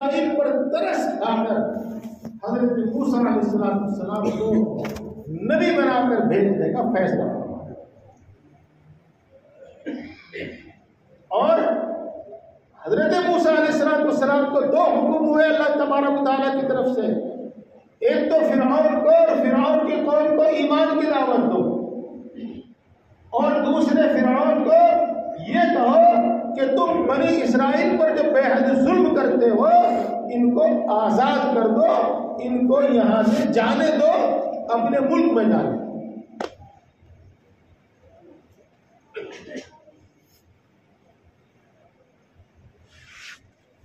پر ترس کھا کر حضرت موسیٰ علیہ السلام کو نبی بنا کر بھیجنے کا فیصلہ فرمایا. اور حضرت موسیٰ علیہ السلام کو دو حکم ہوئے اللہ تبارک و تعالیٰ کی طرف سے. ایک تو فرعون کو اور فرعون کی قوم کو ایمان کی دعوت دو، اور دوسرے فرعون کو یہ کہو کہ تم بنی اسرائیل پر جو بے حد ظلم کرتے ہو ان کو آزاد کر دو، ان کو یہاں سے جانے دو، اپنے ملک میں جانے دو.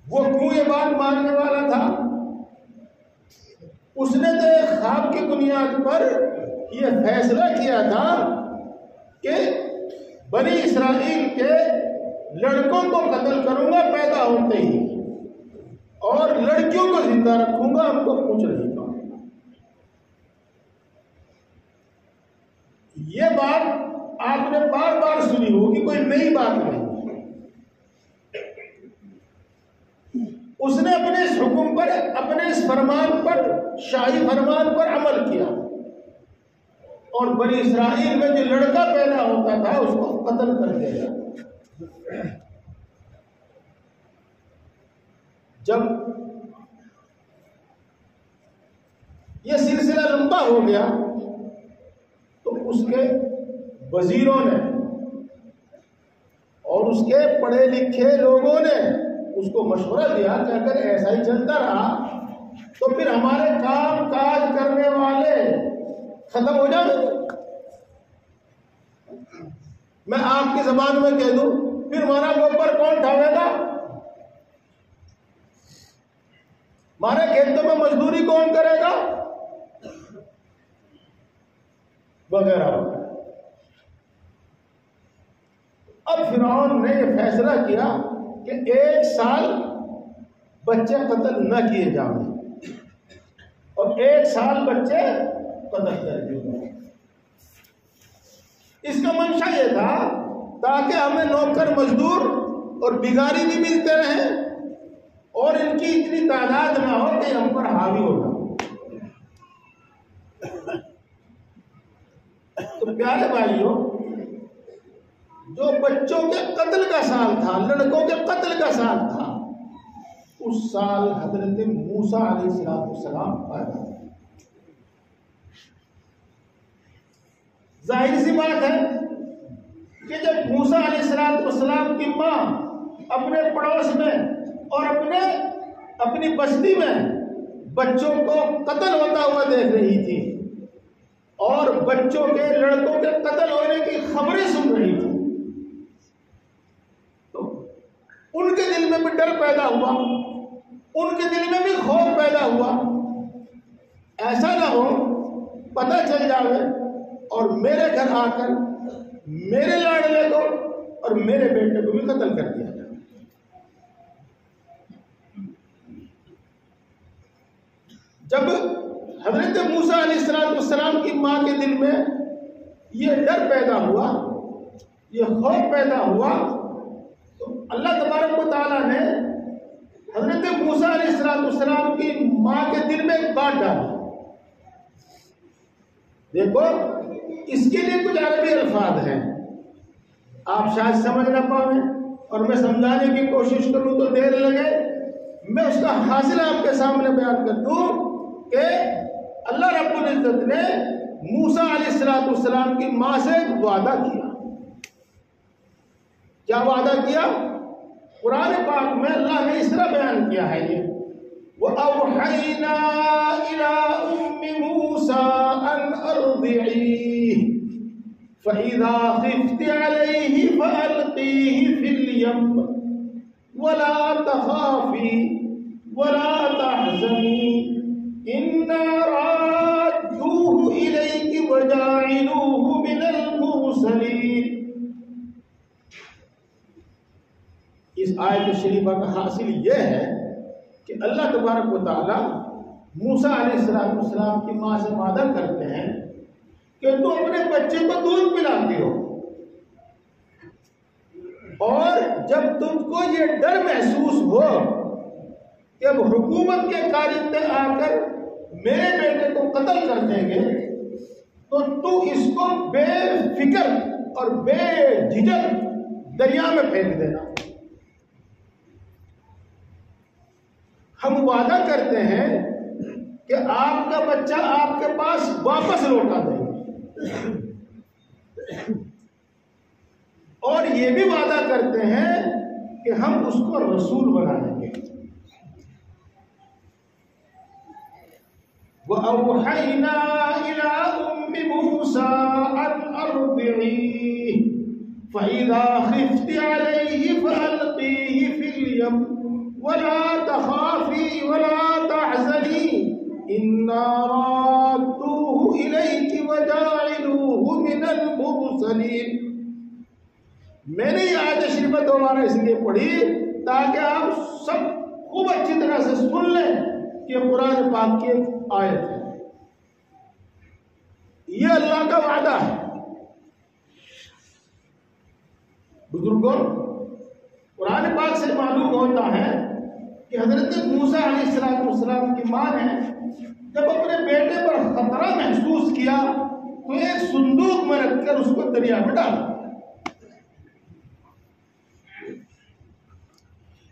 وہ کیوں یہ بات ماننے والا تھا؟ اس نے تو ایک خواب کی بنیاد پر یہ فیصلہ کیا تھا کہ بنی اسرائیل کے لڑکوں کو قتل کروں گا پیدا ہوتے ہی، اور لڑکیوں کو زندہ رکھوں گا، ہم کو کچھ نہیں کہوں گا. یہ بات آپ نے بار بار سنی ہوگی، کوئی نئی بات نہیں. اس نے اپنے اس حکم پر، اپنے اس فرمان پر، شاہی فرمان پر عمل کیا، اور بنی اسرائیل میں جو لڑکا پیدا ہوتا تھا اس کو قتل کر دیا. جب یہ سلسلہ لمبا ہو گیا تو اس کے وزیروں نے اور اس کے پڑھے لکھے لوگوں نے اس کو مشورہ دیا کہ اگر ایسا ہی چلتا رہا تو پھر ہمارے کام کاج کرنے والے ختم ہو جائیں گے. میں آپ کی زبان میں کہہ دوں، پھر ہمارا گوبر کون ڈھاوے گا؟ ہمارے کھیتوں میں مزدوری کون کرے گا؟ وغیرہ. اب فرعون نے یہ فیصلہ کیا کہ 1 سال بچے قتل نہ کیے جائیں اور 1 سال بچے قتل کر دیے جائیں. اس کا منشا یہ تھا تاکہ ہمیں نوکر مزدور اور بگاری بھی ملتے رہیں اور ان کی اتنی تعداد نہ ہو کہ ہم پر حاوی ہونا. تو پیارے بھائیوں، جو بچوں کے قتل کا سال تھا، لڑکوں کے قتل کا سال تھا، اس سال حضرت موسیٰ علیہ السلام پیدا ہوئے. ظاہر سی بات ہے کہ جب موسیٰ علیہ السلام کی ماں اپنے پڑوس میں اور اپنی بستی میں بچوں کو قتل ہوتا ہوا دیکھ رہی تھی اور بچوں کے، لڑکوں کے قتل ہونے کی خبریں سن رہی تھی، تو ان کے دل میں بھی ڈر پیدا ہوا، ان کے دل میں بھی خوف پیدا ہوا. ایسا نہ ہو پتہ چل جائے اور میرے گھر آ کر میرے لاڈلے کو اور میرے بیٹے کو بھی قتل کر دیا جائے. جب حضرت موسیٰ علیہ السلام کی ماں کے دل میں یہ ڈر پیدا ہوا، یہ خوف پیدا ہوا، تو اللہ تبارک و تعالیٰ نے حضرت موسیٰ علیہ السلام کی ماں کے دل میں ایک بات ڈالی. دیکھو، اس کے لیے کچھ عربی الفاظ ہیں، آپ شاید سمجھ نہ پاؤں اور میں سمجھانے کی کوشش کروں تو دیر لگے. میں اس کا حاصل آپ کے سامنے بیان کر دوں کہ اللہ رب العزت نے موسیٰ علیہ السلام کی ماں سے ایک وعدہ کیا. کیا وعدہ کیا؟ قرآن پاک میں اللہ نے اس طرح بیان کیا ہے یہ وَأَوْحَيْنَا إِلَىٰ أُمِّ مُوسَىٰ أَنْ أَرْضِعِيهِ فَإِذَا خِفْتِ عَلَيْهِ فَأَلْقِيهِ فِي الْيَمِّ وَلَا تَخَافِي وَلَا تَحْزَنِي إِنَّا رَادُّوهُ إِلَيْكِ وَجَاعِلُوهُ مِنَ الْمُرْسَلِينَ. اس آیت شریفہ کا حاصل یہ ہے کہ اللہ تبارک و تعالیٰ موسیٰ علیہ السلام کی ماں سے وعدہ کرتے ہیں کہ تو اپنے بچے کو دودھ پلاتی ہو، اور جب تم کو یہ ڈر محسوس ہو کہ اب حکومت کے کارندے آ کر میرے بیٹے کو قتل کر دیں گے تو اس کو بے فکر اور بے جھجک دریا میں پھینک دینا. ہم وعدہ کرتے ہیں کہ آپ کا بچہ آپ کے پاس واپس لوٹا دیں گے، اور یہ بھی وعدہ کرتے ہیں کہ ہم اس کو رسول بنا دیں گے. وَأَوْحَيْنَا إِلَىٰ أُمِّ مُوسَىٰ أَنْ أَرْضِعِيهِ فَإِذَا خِفْتِ عَلَيْهِ فَأَلْقِيهِ فِي الْيَمِّ وَلَا تَخَافِي وَلَا تَحْزَنِي إِنَّا رَادُّوهُ إِلَيْكِ وَجَاعِلُوهُ مِنَ الْمُرْسَلِينَ. میں نے یہ آیت شریفہ دوبارہ اس لیے پڑھی تاکہ آپ سب خوب اچھی طرح سے سن لیں کہ قرآن پاک کی ایک آیت ہے، یہ اللہ کا وعدہ ہے. بزرگوں، قرآن پاک سے معلوم ہوتا ہے کہ حضرت موسیٰ علیہ السلام کی ماں نے جب اپنے بیٹے پر خطرہ محسوس کیا تو ایک صندوق میں رکھ کر اس کو دریا میں ڈالا.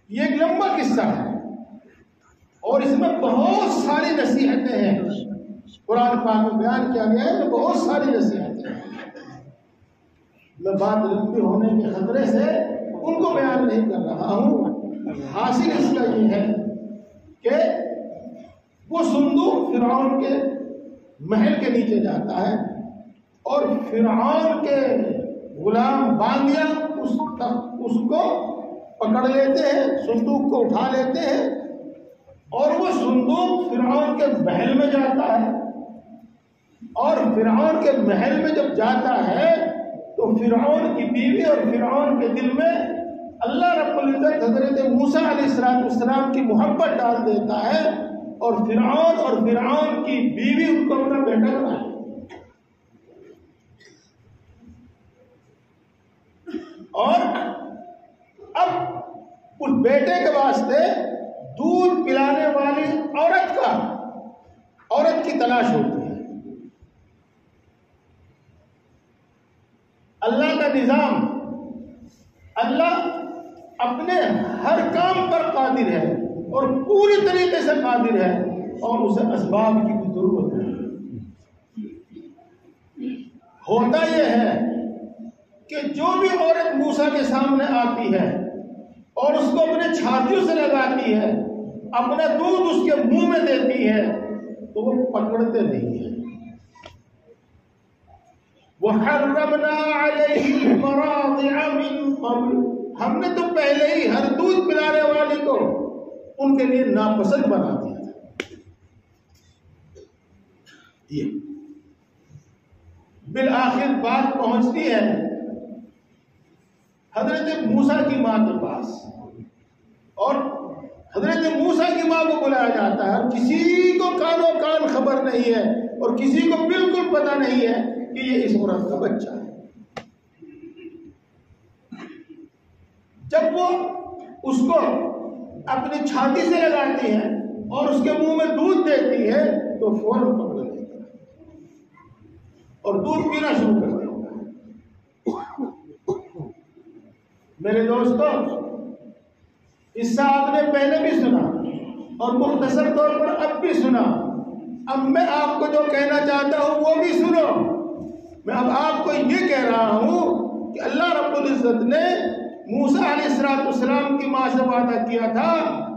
یہ ایک لمبا قصہ ہے اور اس میں بہت ساری نصیحتیں ہیں. قرآن پاک میں بیان کیا گیا ہے کہ بہت ساری نصیحتیں ہیں. میں بات لمبی ہونے کے خطرے سے ان کو بیان نہیں کر رہا ہوں. حاصل اس کا یہ ہے کہ وہ صندوق فرعون کے محل کے نیچے جاتا ہے اور فرعون کے غلام باندیا اس کو پکڑ لیتے ہیں، صندوق کو اٹھا لیتے ہیں اور وہ صندوق فرعون کے محل میں جاتا ہے. اور فرعون کے محل میں جب جاتا ہے تو فرعون کی بیوی اور فرعون کے دل میں اللہ رب العزت حضرت موسیٰ علیہ السلام کی محبت ڈال دیتا ہے اور فرعون کی بیوی ان کو اپنا بیٹا بنا ہے. اور اب اس بیٹے کے واسطے دودھ پلانے والی عورت کی تلاش ہوتی ہے. اللہ کا نظام، اللہ اپنے ہر کام پر قادر ہے اور پوری طریقے سے قادر ہے اور اسے اسباب کی بھی ضرورت ہے. ہوتا یہ ہے کہ جو بھی عورت موسیٰ کے سامنے آتی ہے اور اس کو اپنے چھاتیوں سے لگاتی ہے، اپنا دودھ اس کے منہ میں دیتی ہے تو وہ پکڑتے نہیں ہیں. وَحَرَّمْنَا عَلَيْهِ الْمَرَاضِعَ مِن قَبْلُ، ہم نے تو پہلے ہی ہر دودھ پلانے والی کو ان کے لیے ناپسند بنا دیا تھا. یہ بالآخر بات پہنچتی ہے حضرت موسیٰ کی ماں کے پاس اور حضرت موسیٰ کی ماں کو بلایا جاتا ہے اور کسی کو کانوں کان خبر نہیں ہے اور کسی کو بالکل پتہ نہیں ہے کہ یہ اس عورت کا بچہ ہے. جب وہ اس کو اپنی چھاتی سے لگاتی ہے اور اس کے منہ میں دودھ دیتی ہے تو فوراً پکڑ لیتا ہے اور دودھ پینا شروع کر دیتا ہے. میرے دوستوں، اس سے آپ نے پہلے بھی سنا اور مختصر طور پر اب بھی سنا. اب میں آپ کو جو کہنا چاہتا ہوں وہ بھی سنو. میں اب آپ کو یہ کہہ رہا ہوں کہ اللہ رب العزت نے موسیٰ علیہ السلام کی ماں سے وعدہ کیا تھا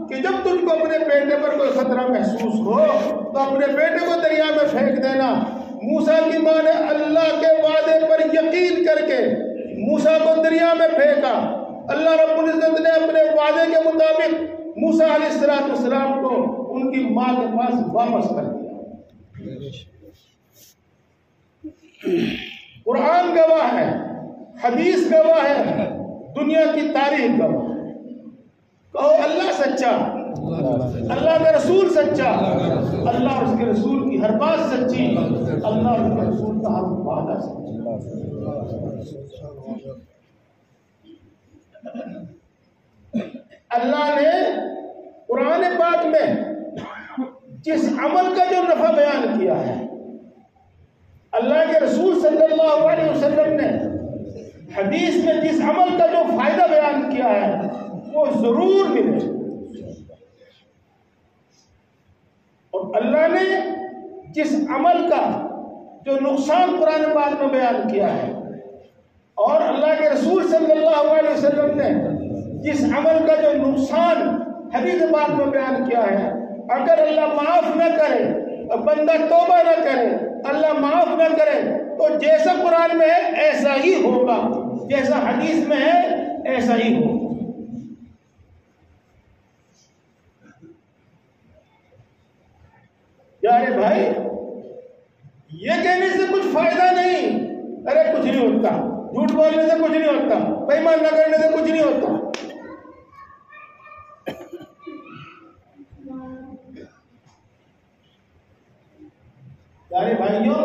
کہ جب تم کو اپنے بیٹے پر کوئی خطرہ محسوس ہو تو اپنے بیٹے کو دریا میں پھینک دینا. موسیٰ کی ماں نے اللہ کے وعدے پر یقین کر کے موسیٰ کو دریا میں پھینکا. اللہ رب العزت نے اپنے وعدے کے مطابق موسیٰ علیہ السلام کو ان کی ماں کے پاس واپس کر دیا. قرآن گواہ ہے، حدیث گواہ ہے، دنیا کی تاریخ گواہ ہے. کہو اللہ سچا، اللہ کا رسول سچا، اللہ اور اس کے رسول کی ہر بات سچی، اللہ اور اس کے رسول کا ہر وعدہ سچا. اللہ نے قرآن پاک میں جس عمل کا جو نفع بیان کیا ہے، اللہ کے رسول صلی اللہ علیہ وسلم نے حدیث میں جس عمل کا جو فائدہ بیان کیا ہے وہ ضرور ملے، اور اللہ نے جس عمل کا جو نقصان قرآن پاک میں بیان کیا ہے، اور اللہ کے رسول صلی اللہ علیہ وسلم نے جس عمل کا جو نقصان حدیث پاک میں بیان کیا ہے، اگر اللہ معاف نہ کرے اور بندہ توبہ نہ کرے، اللہ معاف نہ کرے، تو جیسا قرآن میں ہے ایسا ہی ہوگا، جیسا حدیث میں ہے ایسا ہی ہوگا۔ یارے بھائی، یہ کہنے سے کچھ فائدہ نہیں، ارے کچھ نہیں ہوتا، جھوٹ بولنے سے کچھ نہیں ہوتا، بے ایمان نہ کرنے سے کچھ نہیں ہوتا۔ یارے بھائیوں،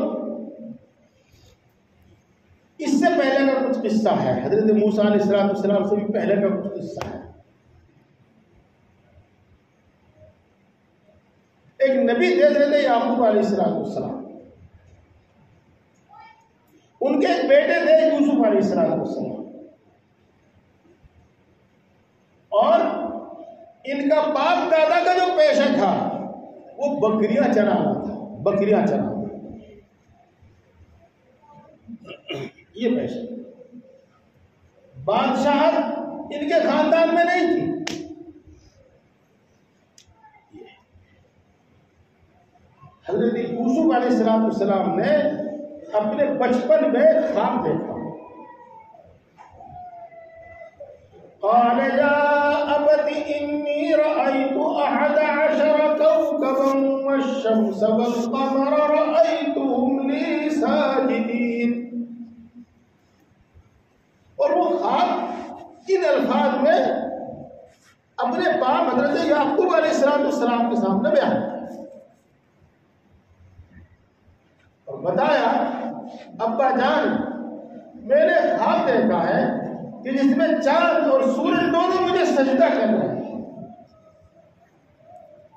اس سے پہلے کا کچھ قصہ ہے، حضرت موسیٰ علیہ السلام سے بھی پہلے کا کچھ قصہ ہے۔ ایک نبی تھے حضرت یعقوب علیہ السلام، ان کے ایک بیٹے تھے یوسف علیہ السلام، اور ان کا باپ دادا کا جو پیشہ تھا وہ بکریاں چرانا تھا، بکریاں چرانا، یہ پیشہ۔ بادشاہت ان کے خاندان میں نہیں تھی۔ حضرت یوسف علیہ السلام نے اپنے بچپن میں خواب دیکھا، قال یا ابت انی رأیت 11 کوكبا والشمس والقمر رأیتهم لی ساجدین۔ اور وہ خواب ان الفاظ میں اپنے باپ حضرت یعقوب علیہ السلام کے سامنے بیان کیا اور بتایا، ابا جان، میں نے خواب دیکھا ہے کہ جس میں چاند اور سورج دونوں مجھے سجدہ کر رہے ہیں،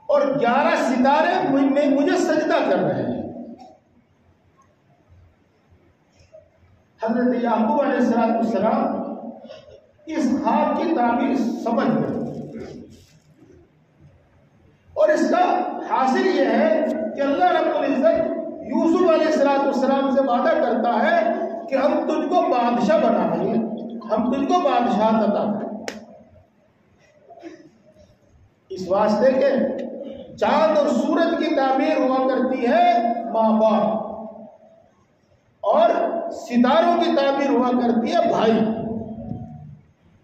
اور 11 ستارے مجھے سجدہ کر رہے ہیں۔ حضرت یعقوب علیہ السلام اس خواب کی تعبیر سمجھ گئے، اور اس کا حاصل یہ ہے کہ اللہ رب العزت یوسف علیہ السلام سے وعدہ کرتا ہے کہ ہم تجھ کو بادشاہ بنائیں گے، ہم تجھ کو بادشاہ عطا کریں گے، اس واسطے کے چاند اور سورج کی تعبیر ہوا کرتی ہے ماں باپ، اور ستاروں کی تعبیر ہوا کرتی ہے بھائی۔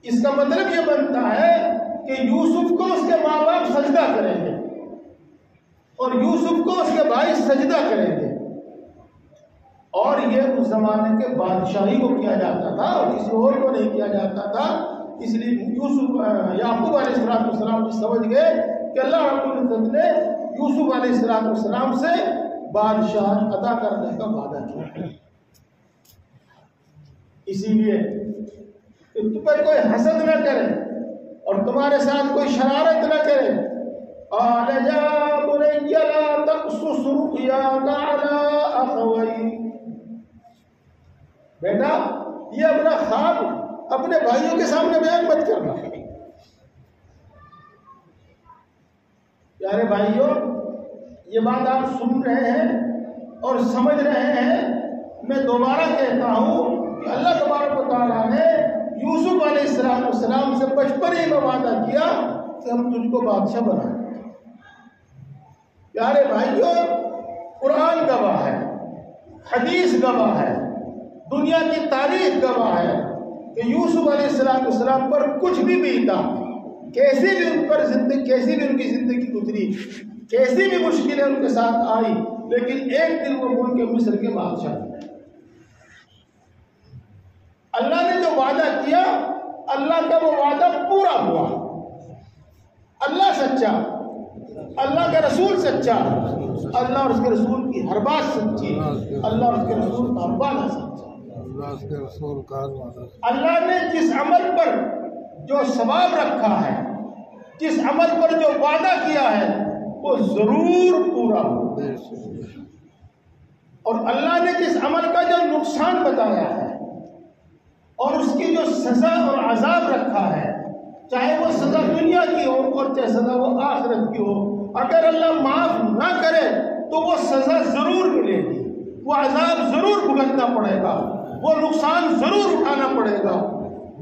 اس کا مطلب یہ بنتا ہے کہ یوسف کو اس کے ماں باپ سجدہ کریں گے، اور یوسف کو اس کے بھائی سجدہ کریں گے، اور یہ اس زمانے کے بادشاہی کو کیا جاتا تھا اور کسی اور کو نہیں کیا جاتا تھا۔ اس لیے یعقوب علیہ السلام سمجھ گئے کہ اللہ رب العزت نے یوسف علیہ السلام سے بادشاہ عطا کرنے کا وعدہ کیا۔ اسی لیے تم پر کوئی حسد نہ کرے اور تمہارے ساتھ کوئی شرارت نہ کرے۔ قال یا بنی لا تقصص رؤیاک علی اخویک، بیٹا یہ اپنا خواب اپنے بھائیوں کے سامنے بیان مت کرنا۔ پیارے بھائیوں، یہ بات آپ سن رہے ہیں اور سمجھ رہے ہیں، میں دوبارہ کہتا ہوں کہ اللہ تبارک و تعالیٰ نے یوسف علیہ السلام سے بچپن ہی میں وعدہ کیا کہ ہم تجھ کو بادشاہ بنائیں۔ پیارے بھائیوں، قرآن گواہ ہے، حدیث گواہ ہے، دنیا کی تاریخ گواہ ہے کہ یوسف علیہ السلام پر کچھ بھی بیتا، کیسی بھی ان پر زندگی، کیسی بھی ان کی زندگی گزری، کیسی بھی مشکلیں ان کے ساتھ آئی، لیکن ایک دن وہ ملک مصر کے بادشاہ بنے۔ اللہ نے جو وعدہ کیا، اللہ کا وہ وعدہ پورا ہوا۔ اللہ سچا، اللہ کا رسول سچا، اللہ اور اس کے رسول کی ہر بات سچی، اللہ اور اس کے رسول کا ہر وعدہ سچا۔ اللہ نے جس عمل پر جو ثواب رکھا ہے، جس عمل پر جو وعدہ کیا ہے وہ ضرور پورا ہو، اور اللہ نے جس عمل کا جو نقصان بتایا ہے اور اس کی جو سزا اور عذاب رکھا ہے، چاہے وہ سزا دنیا کی ہو اور چاہے سزا وہ آخرت کی ہو، اگر اللہ معاف نہ کرے تو وہ سزا ضرور ملے گی، وہ عذاب ضرور بھگتنا پڑے گا، وہ نقصان ضرور اٹھانا پڑے گا۔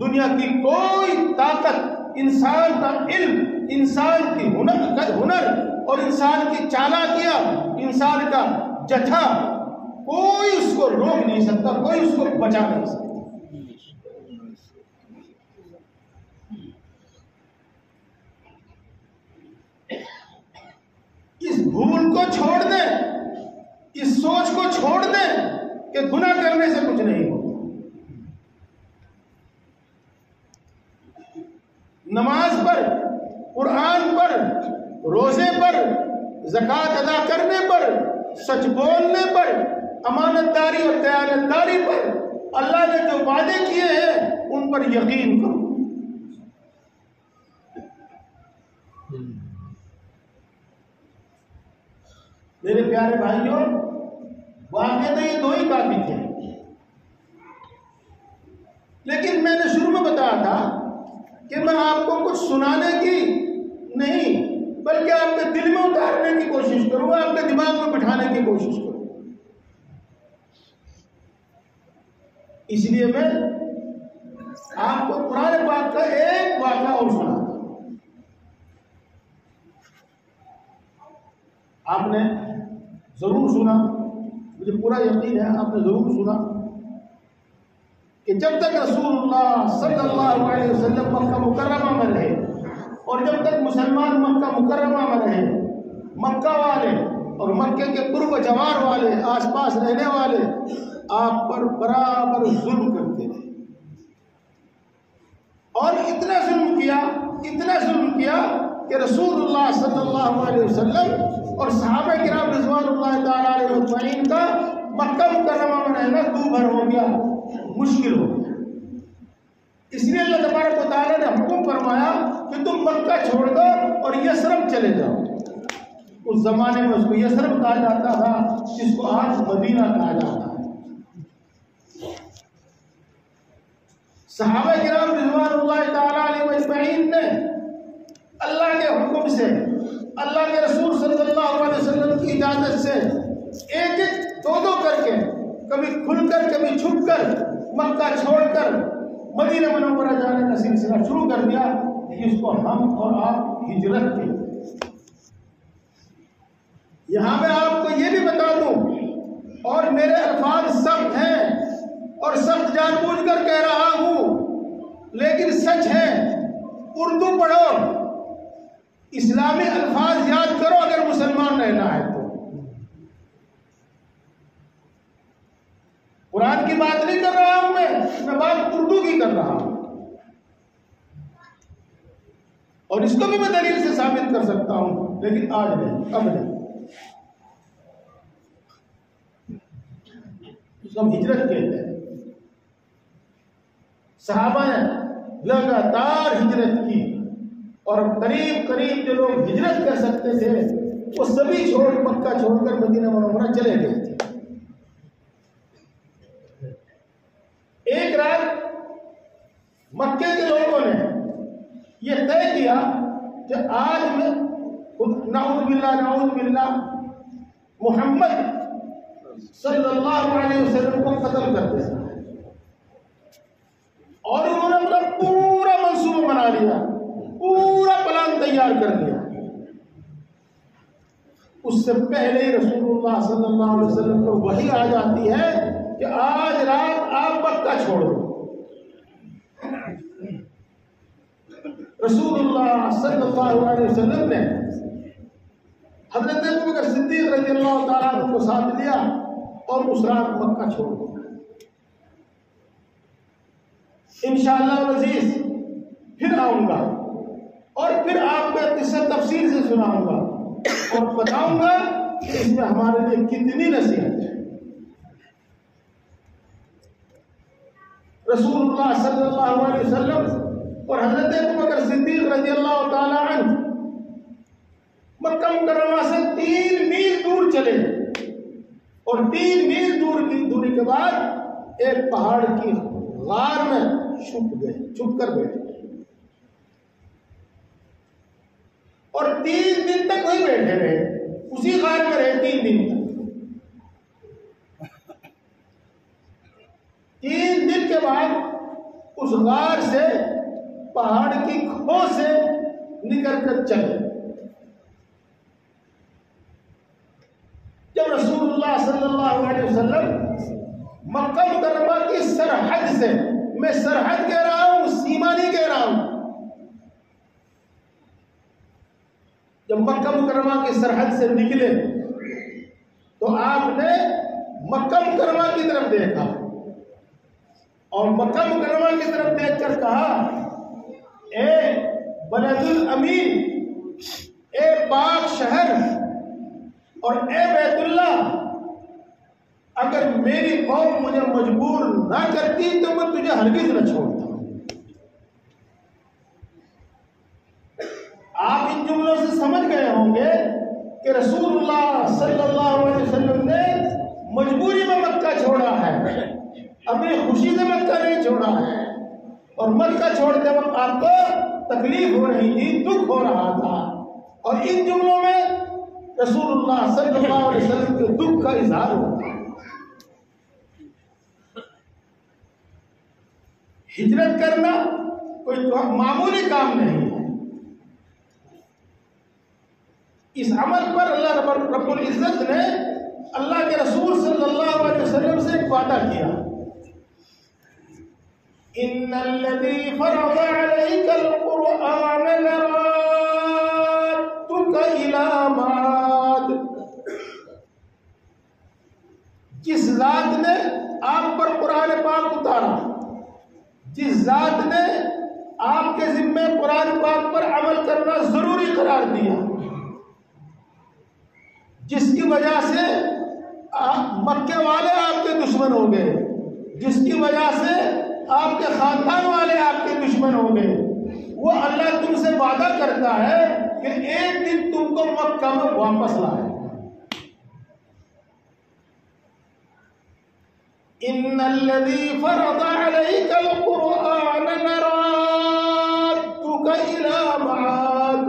دنیا کی کوئی طاقت، انسان کا علم، انسان کی ہنر اور انسان کی چالاکیاں، انسان کا جتھا، کوئی اس کو روک نہیں سکتا، کوئی اس کو بچا نہیں سکتا۔ اس بھول کو چھوڑ دیں، اس سوچ کو چھوڑ دیں کہ گناہ کرنے سے کچھ نہیں ہوتا۔ نماز پر، قرآن پر، روزے پر، زکوٰۃ ادا کرنے پر، سچ بولنے پر، امانت داری اور دیانت داری پر اللہ نے جو وعدے کیے ہیں ان پر یقین کرو۔ میرے پیارے بھائیوں، واقعہ تو یہ دو ہی کافی تھے، لیکن میں نے شروع میں بتایا تھا کہ میں آپ کو کچھ سنانے کی نہیں بلکہ آپ کے دل میں اتارنے کی کوشش کروں، آپ کے دماغ میں بٹھانے کی کوشش کروں۔ اس لیے میں آپ کو قرآن پاک کا ایک واقعہ اور سنا۔ آپ نے ضرور سنا، مجھے پورا یقین ہے آپ نے ضرور سنا کہ جب تک رسول اللہ صلی اللہ علیہ وسلم مکہ مکرمہ میں رہے اور جب تک مسلمان مکہ مکرمہ میں رہے، مکہ والے اور مکے کے قرب و جوار والے، آس پاس رہنے والے آپ پر برابر ظلم کرتے رہے، اور اتنا ظلم کیا کہ رسول اللہ صلی اللہ علیہ وسلم اور صحابہ کرام رضوان اللہ تعالیٰ علیہ اجمعین کا مکہ مکرمہ میں رہنا دو بھر ہو گیا، مشکل ہو گیا۔ اس لیے اللہ تبارک و تعالیٰ نے حکم فرمایا کہ تم مکہ چھوڑ دو اور یثرب چلے جاؤ۔ اس زمانے میں اس کو یثرب کہا جاتا تھا، جس کو آج مدینہ کہا جاتا ہے۔ صحابہ کرام رضوان اللہ تعالیٰ علیہ اجمعین نے اللہ کے حکم سے، اللہ کے رسول صلی اللہ علیہ وسلم کی اجازت سے ایک ایک دو کر کے، کبھی کھل کر کبھی چھپ کر، مکہ چھوڑ کر مدینہ منورہ جانے کا سلسلہ شروع کر دیا، جس کو ہم اور آپ ہجرت کے۔ یہاں میں آپ کو یہ بھی بتا دوں، اور میرے الفاظ سخت ہیں اور سخت جان بوجھ کر کہہ رہا ہوں، لیکن سچ ہے، اردو پڑھو، اسلامی الفاظ یاد کرو اگر مسلمان رہنا ہے تو۔ قرآن کی بات نہیں کر رہا ہوں میں بات اردو کی کر رہا ہوں، اور اس کو بھی میں دلیل سے ثابت کر سکتا ہوں، لیکن آج نہیں، اب نہیں۔ اس کو ہم ہجرت کہتے ہیں۔ صحابہ نے لگاتار ہجرت کی، اور قریب جو لوگ ہجرت کر سکتے تھے وہ سبھی مکہ چھوڑ کر مدینہ منورہ چلے گئے تھے۔ ایک رات مکے کے لوگوں نے یہ طے کیا کہ آج میں نعوذ باللہ محمد صلی اللہ علیہ وسلم کو قتل کر دیا، اور انہوں نے اپنا پورا منصوبہ بنا لیا، پورا پلان تیار کر دیا۔ اس سے پہلے ہی رسول اللہ صلی اللہ علیہ وسلم کو وحی آ جاتی ہے کہ آج رات آپ مکہ چھوڑو۔ رسول اللہ صلی اللہ علیہ وسلم نے حضرت ابوبکر صدیق رضی اللہ تعالیٰ عنہ کو ساتھ لیا اور اس رات مکہ چھوڑ دیا۔ انشاءاللہ العزیز پھر آؤں گا اور پھر آپ کو قصہ تفصیل سے سناؤں گا اور بتاؤں گا کہ اس میں ہمارے لیے کتنی نصیحت ہے۔ رسول اللہ صلی اللہ علیہ وسلم اور حضرت ابوبکر صدیق رضی اللہ تعالی عنہ مکہ مکرمہ سے 3 میل دور چلے اور 3 میل دور کی دوری کے بعد ایک پہاڑ کی غار میں چھپ کر بیٹھے اور 3 دن تک وہیں بیٹھے رہے، اسی غار میں رہے 3 دن تک۔ 3 دن کے بعد اس غار سے پہاڑ کی کھو سے نکل کر چلے۔ جب رسول اللہ صلی اللہ علیہ وسلم مکہ مکرمہ کی سرحد سے، میں سرحد کہہ رہا ہوں، سیما نہیں کہہ رہا ہوں، جب مکہ مکرمہ کی سرحد سے نکلے تو آپ نے مکہ مکرمہ کی طرف دیکھا اور مکہ مکرمہ کی طرف دیکھ کر کہا، اے بلد الامین، اے پاک شہر اور اے بیت اللہ، اگر میری قوم مجھے مجبور نہ کرتی تو میں تجھے ہرگز نہ چھوڑتا۔ آپ ان جملوں سے سمجھ گئے ہوں گے کہ رسول اللہ صلی اللہ علیہ وسلم نے مجبوری میں مکہ چھوڑا ہے، اپنی خوشی سے مکہ نہیں چھوڑا ہے، اور مکہ چھوڑتے وقت آپ کو تکلیف ہو رہی تھی، دکھ ہو رہا تھا، اور ان جملوں میں رسول اللہ صلی اللہ علیہ وسلم کے دکھ کا اظہار ہوتا ہے۔ ہجرت کرنا کوئی معمولی کام نہیں ہے۔ اس عمل پر اللہ رب العزت نے اللہ کے رسول صلی اللہ علیہ وسلم سے ایک وعدہ کیا، ان الذی فرض علیک القرآن لرادک الی معاد، جس ذات نے آپ پر قرآن پاک اتارا، جس ذات نے آپ کے ذمے قرآن پاک پر عمل کرنا ضروری قرار دیا، جس کی وجہ سے مکے والے آپ کے دشمن ہو گئے، جس کی وجہ سے آپ کے خاندان والے آپ کے دشمن ہو گئے، وہ اللہ تم سے وعدہ کرتا ہے کہ ایک دن تم کو مکہ میں واپس لائے۔ ان الذی فرض علیک القرآن لرادک الی معاد۔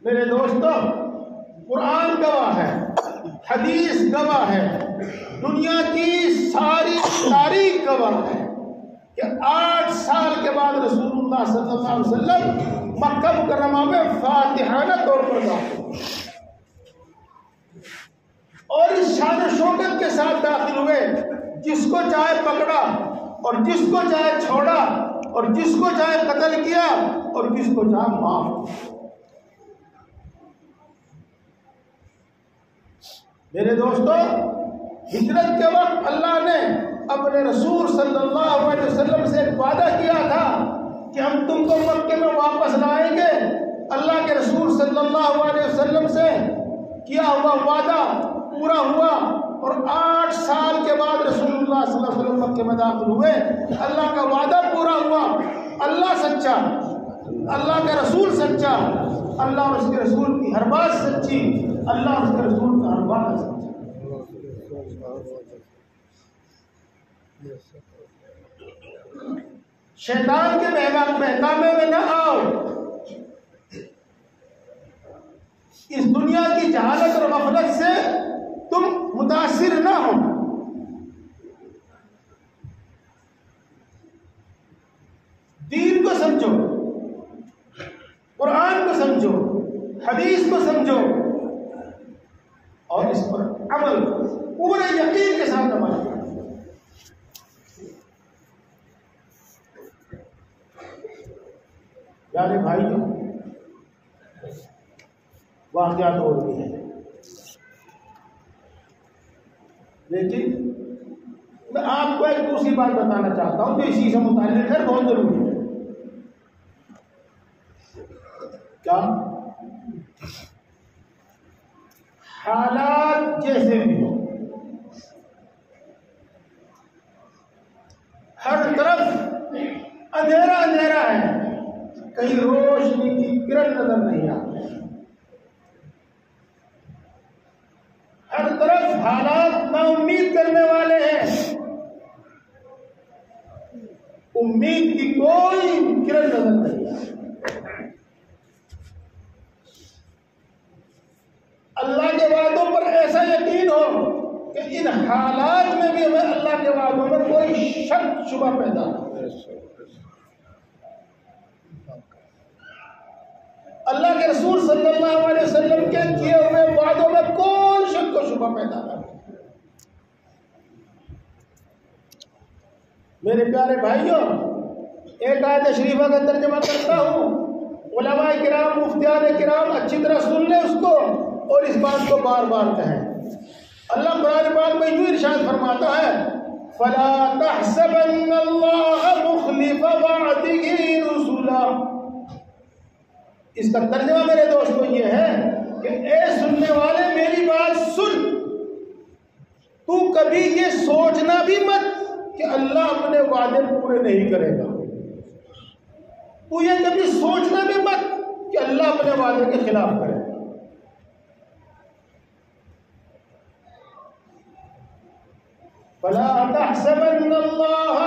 میرے دوستو، قرآن گواہ ہے، حدیث گواہ ہے، دنیا کی ساری تاریخ گواہ ہے کہ 8 سال کے بعد رسول اللہ صلی اللہ علیہ وسلم مکہ مکرمہ میں فاتحانہ طور پر داخل اور اس شان و شوکت کے ساتھ داخل ہوئے، جس کو چاہے پکڑا اور جس کو چاہے چھوڑا اور جس کو چاہے قتل کیا اور جس کو چاہے معاف۔ میرے دوستو، ہجرت کے وقت اللہ نے اپنے رسول صلی اللہ علیہ وسلم سے ایک وعدہ کیا تھا کہ ہم تم کو مکے میں واپس لائیں گے۔ اللہ کے رسول صلی اللہ علیہ وسلم سے کیا ہوا وعدہ پورا ہوا اور 8 سال کے بعد رسول اللہ صلی اللہ علیہ وسلم مکے میں داخل ہوئے۔ اللہ کا وعدہ پورا ہوا، اللہ سچا، اللہ کا رسول سچا، اللہ اور اس کے رسول کی ہر بات سچی، اللہ اور اس کے رسول کا ہر بات سچا۔ شیطان کے بہکامے میں نہ آؤ، اس دنیا کی جہالت اور غفلت سے تم متاثر نہ ہو۔ دین کو سمجھو، قرآن کو سمجھو، حدیث کو سمجھو اور اس پر عمل پورے یقین کے ساتھ عمل کرو۔ پیارے بھائیوں، واقعات اور بھی ہیں، لیکن میں آپ کو ایک دوسری بات بتانا چاہتا ہوں جو اسی سے متعلق ہے، بہت ضروری ہے۔ کیا حالات جیسے بھی ہو، ہر طرف اندھیرا اندھیرا ہے، کہیں روشنی کی کرن نظر نہیں آتی، ہر طرف حالات نا امید کرنے والے ہیں، امید کی کوئی کرن نظر نہیں آتی۔ اللہ کے وعدوں پر ایسا یقین ہو کہ ان حالات میں بھی ہمیں اللہ کے وعدوں میں کوئی شک شبہ پیدا نہ ہو۔ اللہ کے رسول صلی اللہ علیہ وسلم کے کیے ہوئے وعدوں میں کوئی شک و شبہ پیدا نہ ہو۔ میرے پیارے بھائیوں، ایک آیت شریفہ کا ترجمہ کرتا ہوں، علماء کرام مفتیان کرام اچھی طرح سن لیں اس کو اور اس بات کو بار بار کہیں۔ اللہ قرآن پاک میں یوں ارشاد فرماتا ہے، فَلَا تَحْسَبَنَّ اللَّهَ مُخْلِفَ وَعْدِهِ رُسُلَهُ۔ اس کا ترجمہ میرے دوستوں یہ ہے کہ اے سننے والے میری بات سن، تو کبھی یہ سوچنا بھی مت کہ اللہ اپنے وعدے پورے نہیں کرے گا، تو یہ کبھی سوچنا بھی مت کہ اللہ اپنے وعدے کے خلاف کرے گا۔ فَلَا تَحْسَبَنَّ اللَّهَ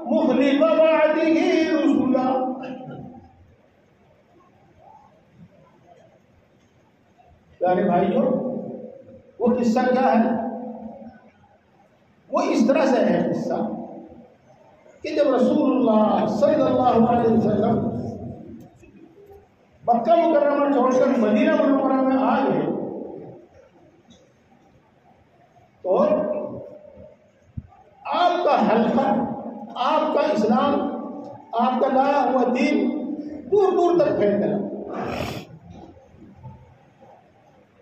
مُخْلِفَ وَعْدِهِ رُسُلَهُ۔ پیارے بھائیوں، وہ قصہ کیا ہے؟ وہ اس طرح سے ہے قصہ کہ جب رسول اللہ صلی اللہ علیہ وسلم مکہ مکرمہ چھوڑ کر مدینہ منورہ میں آ گئے تو آپ کا حلقہ، آپ کا اسلام، آپ کا لایا ہوا دین دور دور تک پھیل گیا،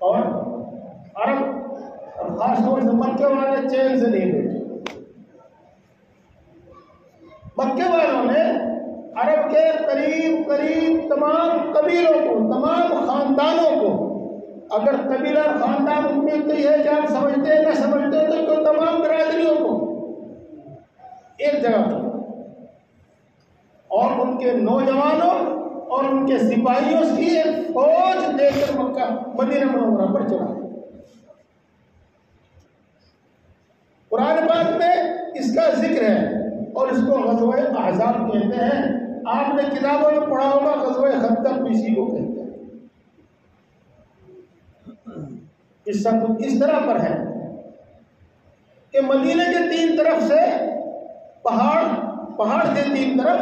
اور عرب اور خاص طور سے مکے والے چین سے نہیں بیٹھے۔ مکے والوں نے عرب کے قریب قریب تمام قبیلوں کو، تمام خاندانوں کو، اگر قبیلہ خاندان ان میں کوئی ہے کہ آپ سمجھتے نہ سمجھتے تو تمام برادریوں کو ایک جگہ پر، اور ان کے نوجوانوں اور ان کے سپاہیوں کی ایک فوج لے کر مکہ مدینہ منورہ پر چلا۔ قرآن پاک میں اس کا ذکر ہے اور اس کو غزوہ احزاب کہتے ہیں۔ آپ نے کتابوں میں پڑھا ہوگا غزوہ خندق بھی اسی کو کہتے ہیں۔ اس سب اس طرح پر ہے کہ مدینے کے تین طرف سے پہاڑ تھے تین طرف،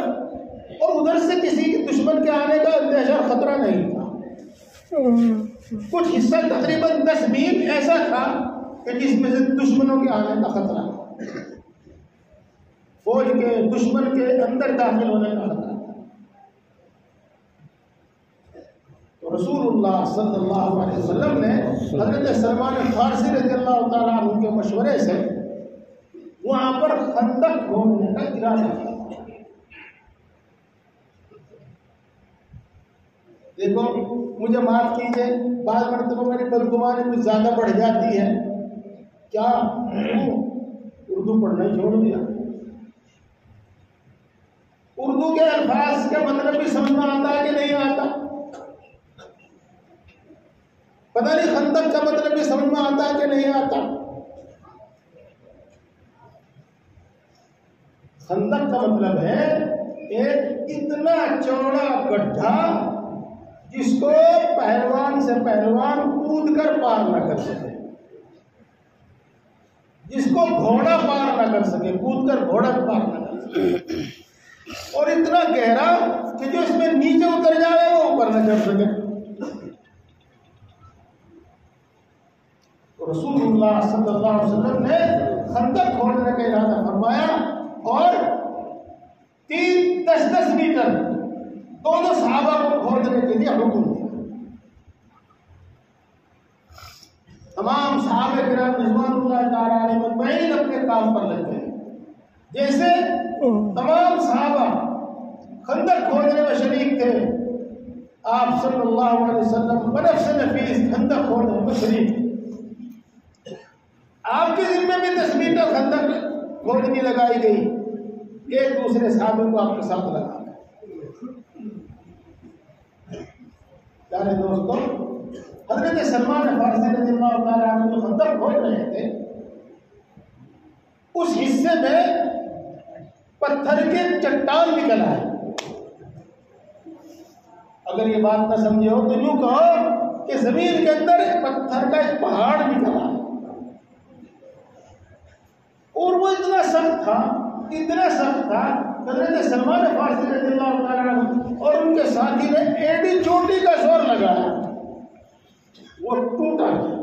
اور ادھر سے کسی دشمن کے آنے کا اندیشہ خطرہ نہیں تھا۔ کچھ حصہ تقریباً 10 میل ایسا تھا کہ جس میں سے دشمنوں کے آنے کا خطرہ تھا، فوج کے دشمن کے اندر داخل ہونے کا خطرہ تھا۔ تو رسول اللہ صلی اللہ علیہ وسلم نے حضرت سلمان فارسی رضی اللہ تعالیٰ عنہ کے مشورے سے وہاں پر خندق کھودنے کا ارادہ کیا۔ دیکھو، مجھے معاف کیجئے، بعض مرتبہ میری بدگمانی کچھ زیادہ بڑھ جاتی ہے، کیا اردو پڑھنا ہی چھوڑ دیا؟ اردو کے الفاظ کا مطلب بھی سمجھ میں آتا ہے کہ نہیں آتا؟ پتہ نہیں خندق کا مطلب بھی سمجھ میں آتا ہے کہ نہیں آتا؟ خندق کا مطلب ہے ایک اتنا چوڑا گڈھا جس کو پہلوان سے پہلوان کود کر پار نہ کر سکے، جس کو گھوڑا پار نہ کر سکے، کود کر گھوڑا پار نہ کر سکے، اور اتنا گہرا کہ جو اس میں نیچے اتر جائے وہ اوپر نہ چڑھ سکے۔ تو رسول اللہ صلی اللہ علیہ وسلم نے خندق کھودنے کا ارادہ فرمایا اور 10 میٹر دونوں صحابہ کو کھودنے کے لیے حکم دیا۔ تمام صحابہ کرام رضوان اللہ تعالیٰ علیہ مجمعین اپنے کام پر لگ گئے۔ جیسے تمام صحابہ خندق کھودنے میں شریک تھے، آپ صلی اللہ علیہ وسلم بنفس نفیس خندق کھودنے میں شریک تھے۔ آپ کے ذمہ بھی 10 میٹر خندق کھودنی لگائی گئی، ایک دوسرے صحابہ کو آپ کے ساتھ لگا۔ پیارے دوستوں، حضرت سلمان فارسی رضی اللہ تعالیٰ عنہ جو خندق کھود رہے تھے، اس حصے میں پتھر کے چٹان نکل آئے. اگر یہ بات نہ سمجھے ہو تو یوں کہو کہ زمین کے اندر پتھر کا ایک پہاڑ نکل آیا، اور وہ اتنا سخت تھا حضرت سلمان فارسی رضی اللہ تعالیٰ عنہ اور ان کے ساتھی نے ایڑی چوٹی کا زور لگایا، وہ ٹوٹا گیا.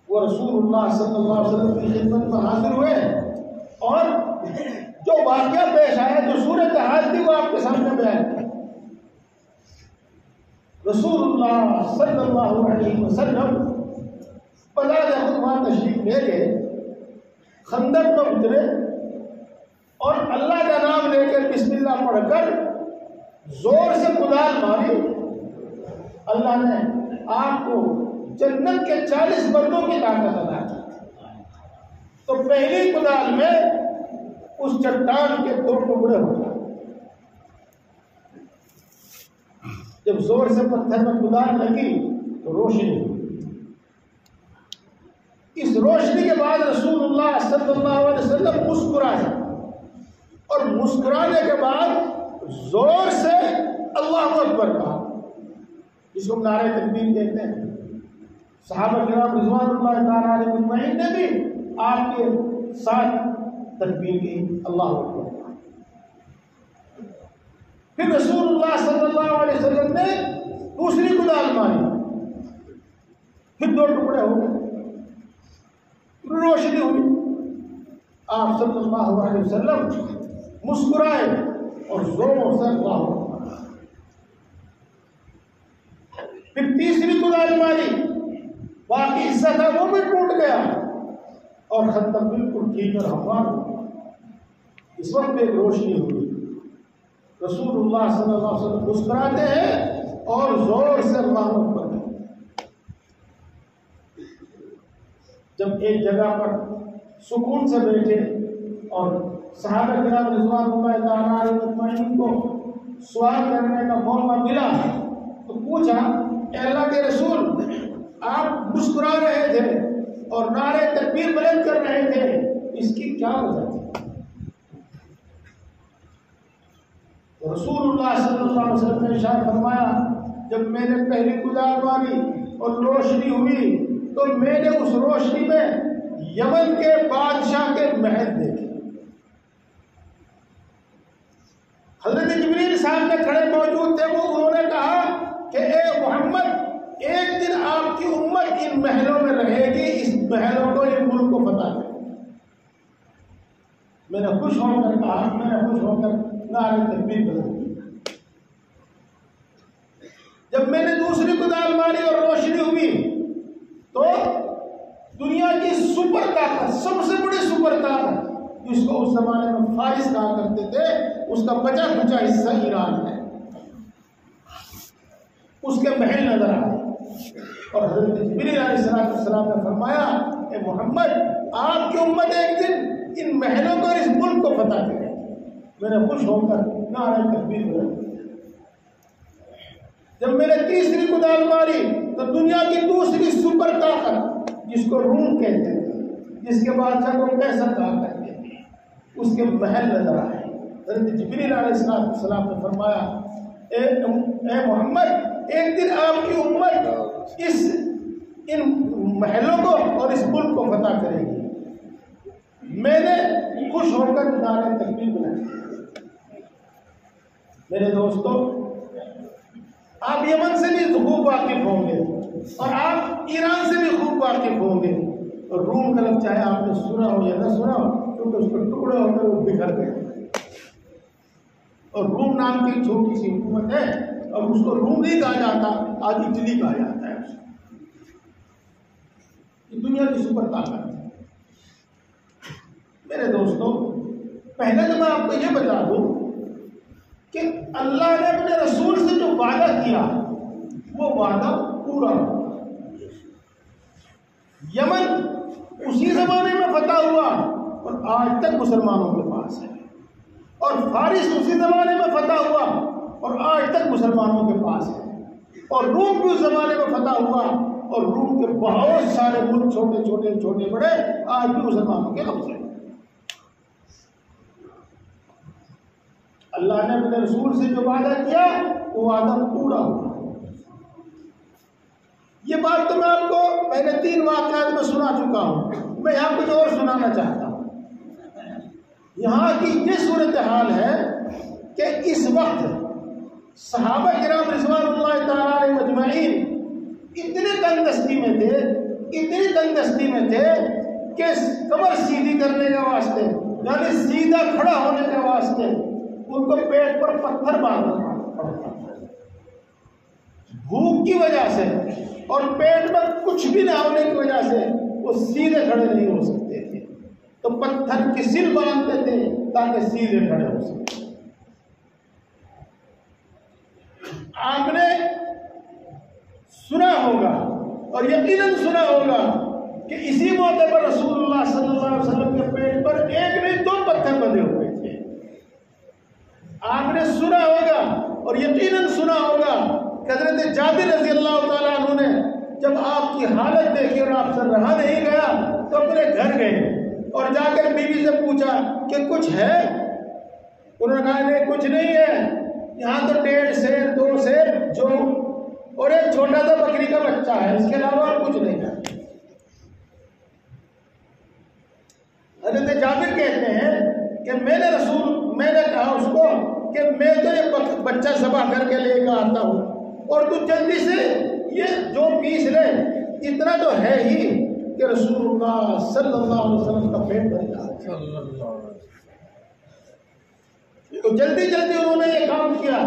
وہ رسول اللہ صلی اللہ علیہ وسلم کی خدمت میں حاضر ہوئے اور جو واقعہ پیش آیا، جو صورت حال تھی، وہ آپ کے سامنے بیان کی. رسول اللہ صلی اللہ علیہ وسلم بلا خود وہاں تشریف لے گئے، خندق میں اترے اور اللہ کا نام لے کر بسم اللہ پڑھ کر زور سے کدال ماری. اللہ نے آپ کو جنت کے 40 مردوں کی طاقت عطا کی. تو پہلی کدال میں اس چٹان کے 2 ٹکڑے ہو گئے. جب زور سے پتھر میں کدال لگی تو روشنی ہوئی. اس روشنی کے بعد رسول اللہ صلی اللہ علیہ وسلم مسکرائے اور مسکرانے کے بعد زور سے اللہ اکبر کہا، جس کو نعرہ تکبیر کہتے ہیں. صحابہ کرام رضوان اللہ تعالیٰ علیہ مجمعین نے بھی آپ کے ساتھ تکبیر کی، اللہ اکبر. پھر رسول اللہ صلی اللہ علیہ وسلم نے دوسری کدال ماری، پھر 2 ٹکڑے ہو گئے، روشنی ہوئی. آپ صلی اللہ علیہ وسلم مسکرائے اور زوروں سے اللہ اکبر. پھر تیسری کدال ماری، باقی حصہ تھا وہ بھی ٹوٹ گیا اور خندق بالکل ٹھیک اور ہموار ہو گیا. اس وقت ایک روشنی ہوئی. رسول اللہ صلی اللہ علیہ وسلم مسکراتے ہیں اور زور سے اللہ اکبر. جب ایک جگہ پر سکون سے بیٹھے اور صحابہ کرام رضوان اللہ تعالیٰ علیہ مجمعین کو سوال کرنے کا موقع ملا تو پوچھا، اے اللہ کے رسول، آپ مسکرا رہے تھے اور نعرے تکبیر بلند کر رہے تھے، اس کی کیا وجہ تھی؟ رسول اللہ صلی اللہ علیہ وسلم نے ارشاد فرمایا، جب میں نے پہلی کدال ماری اور روشنی ہوئی تو میں نے اس روشنی میں یمن کے بادشاہ کے محل دیکھے. حضرت جبریل صاحب نے کھڑے موجود تھے، وہ انہوں نے کہا کہ اے محمد، ایک دن آپ کی امت ان محلوں میں رہے گی، اس محلوں کو، ان ملک کو فتح کرے. میں نے خوش ہو کر کہا، میں نے خوش ہو کر نعرہ تکبیر بلند کی. جب میں نے دوسری کدال ماری اور روشنی ہوئی تو دنیا کی سپر طاقت، سب سے بڑی سپر طاقت، جس کو اس زمانے میں فارس کہا کرتے تھے، اس کا بچا کچا حصہ ایران ہے، اس کے محل نظر آئے. اور حضرت جبریل علیہ السلام نے فرمایا، اے محمد، آپ کی امت ایک دن ان محلوں کو اور اس ملک کو فتح کرے. میں نے خوش ہو کر نعرہ تکبیر بلند کیا. جب میں نے تیسری کدال ماری تو دنیا کی دوسری سپر طاقت، جس کو روم کہتے ہیں، جس کے بادشاہ کو قیصر کہا کرتے ہیں، اس کے محل نظر آئے. حضرت جبریل علیہ السلام نے فرمایا، اے محمد، ایک دن آپ کی امت ان محلوں کو اور اس ملک کو فتح کرے گی. میں نے خوش ہو کر نعرہ تکبیر بلند. میرے دوستوں، آپ یمن سے بھی خوب واقف ہوں گے اور آپ ایران سے بھی خوب واقف ہوں گے. اور روم کا لفظ چاہے آپ نے سنا ہو یا نہ سنا ہو، کیونکہ اس کے ٹکڑے ہو کر وہ بکھر گئے. اور روم نام کی چھوٹی سی حکومت ہے، اور اس کو روم نہیں کہا جاتا، آج اٹلی کہا جاتا ہے. یہ دنیا کی سپر طاقت ہے. میرے دوستوں، پہلے تو میں آپ کو یہ بتا دوں کہ اللہ نے اپنے رسول سے جو وعدہ کیا وہ وعدہ پورا ہوا. یمن اسی زمانے میں فتح ہوا اور آج تک مسلمانوں کے پاس ہے. اور فارس اسی زمانے میں فتح ہوا اور آج تک مسلمانوں کے پاس ہے، اور روم بھی اس زمانے میں فتح ہوا اور روم کے بہت سارے ملک چھوٹے چھوٹے چھوٹے بڑے آج بھی مسلمانوں کے قبضے ہیں۔ اللہ نے اپنے رسول سے جو وعدہ کیا وہ وعدہ پورا ہوا۔ یہ بات تو میں آپ کو پہلے 3 واقعات میں سنا چکا ہوں، میں یہاں کچھ اور سنانا چاہتا ہوں۔ یہاں کی یہ صورتحال ہے کہ اس وقت صحابہ کرام رضوان اللہ تعالیٰ علیہ مجمعین اتنے تنگ دستی میں تھے، اتنی تنگ دستی میں تھے کہ کمر سیدھی کرنے کے واسطے، یعنی سیدھا کھڑا ہونے کے واسطے ان کو پیٹ پر پتھر باندھنا پڑتا، بھوک کی وجہ سے اور پیٹ میں کچھ بھی نہ ہونے کی وجہ سے وہ سیدھے کھڑے نہیں ہو سکتے تھے، تو پتھر کی سل باندھتے تھے تاکہ سیدھے کھڑے ہو سکتے۔ آپ نے سنا ہوگا اور یقیناً سنا ہوگا کہ اسی موقع پر رسول اللہ صلی اللہ علیہ وسلم کے پیٹ پر 1 نہیں 2 پتھر بندھے ہوئے تھے۔ آپ نے سنا ہوگا اور یقیناً سنا ہوگا کہ حضرت جابر رضی اللہ تعالیٰ عنہ نے جب آپ کی حالت دیکھی اور آپ سے رہا نہیں گیا تو اپنے گھر گئے اور جا کر بیوی سے پوچھا کہ کچھ ہے؟ انہوں نے کہا نہیں کچھ نہیں ہے، یہاں تو 1.5 سیر 2 سیر جو اور ایک چھوٹا سا بکری کا بچہ ہے، اس کے علاوہ اور کچھ نہیں ہے۔ حضرت جابر کہتے ہیں کہ میں نے کہا اس کو کہ میں تو یہ بچہ ذبح کر کے لے کے آتا ہوں اور تو جلدی سے یہ جو پیس لے، اتنا تو ہے ہی کہ رسول اللہ صلی اللہ علیہ وسلم کا پیٹ بھر جائے۔ تو جلدی جلدی انہوں نے یہ کام کیا،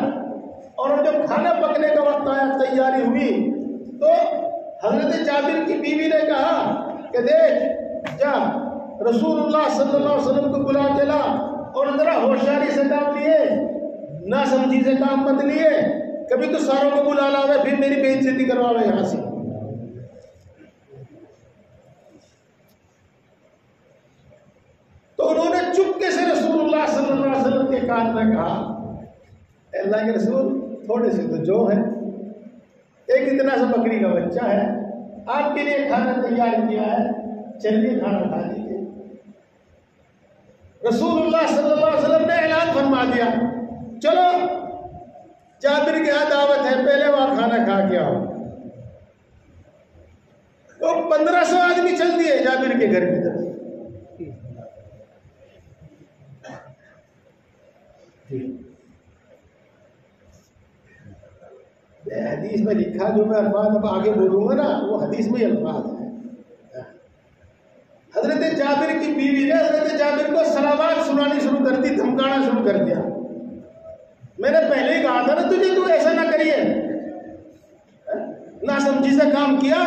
اور جب کھانا پکنے کا وقت آیا، تیاری ہوئی، تو حضرت جابر کی بیوی نے کہا کہ دیکھ جا رسول اللہ صلی اللہ علیہ وسلم کو بلا کے لا، اور ذرا ہوشیاری سے کام لیے، نہ سمجھی سے کام مت لیے، کبھی تو ساروں کو بلا لاوے پھر میری بے عزتی کرواوے یہاں سے۔ تو انہوں نے چپکے سے رسول اللہ صلی اللہ علیہ وسلم کے کان میں کہا اللہ کے رسول تھوڑے سے تو جو ہے، ایک اتنا سا بکری کا بچہ ہے، آپ کے لیے کھانا تیار کیا ہے، چلیے کھانا کھا لیجیے۔ رسول اللہ صلی اللہ علیہ وسلم نے اعلان فرما دیا چلو جابر کی یہاں دعوت ہے، پہلے وہاں کھانا کھا کے آؤ۔ تو 1500 آدمی چل دیے جابر کے گھر کی طرف۔ حدیث میں لکھا جو میں الفاظ اب آگے بولوں گا نا وہ حدیث میں الفاظ ہے۔ حضرت جابر کی بیوی نے حضرت جابر کو سلامات سنانی شروع کر دی، دھمکانا شروع کر دیا۔ میں نے پہلے ہی کہا تھا نا تجھے، تو ایسا نہ کریے، نہ سمجھی سے کام کیا،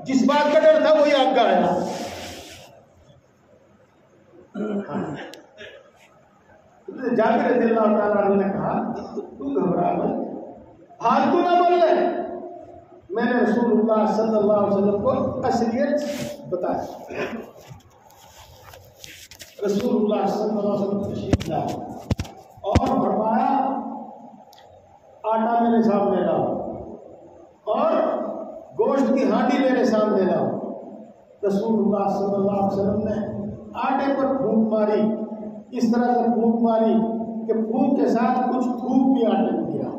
جس بات کا ڈر تھا وہی آپ کا آیا۔ جابر رضی اللہ تعالیٰ عنہ نے کہا تو گھبرا مت، فالتو نہ بول رہے، میں نے رسول اللہ صلی اللہ علیہ وسلم کو اصلیت بتایا۔ رسول اللہ صلی اللہ علیہ وسلم تشریف لائے اور فرمایا آٹا میرے سامنے لاؤ اور گوشت کی ہانڈی میرے سامنے لاؤ۔ رسول اللہ صلی اللہ علیہ وسلم نے آٹے پر پھونک ماری، اس طرح سے پھونک ماری کہ پھونک کے ساتھ کچھ تھوک بھی آٹے میں گرا۔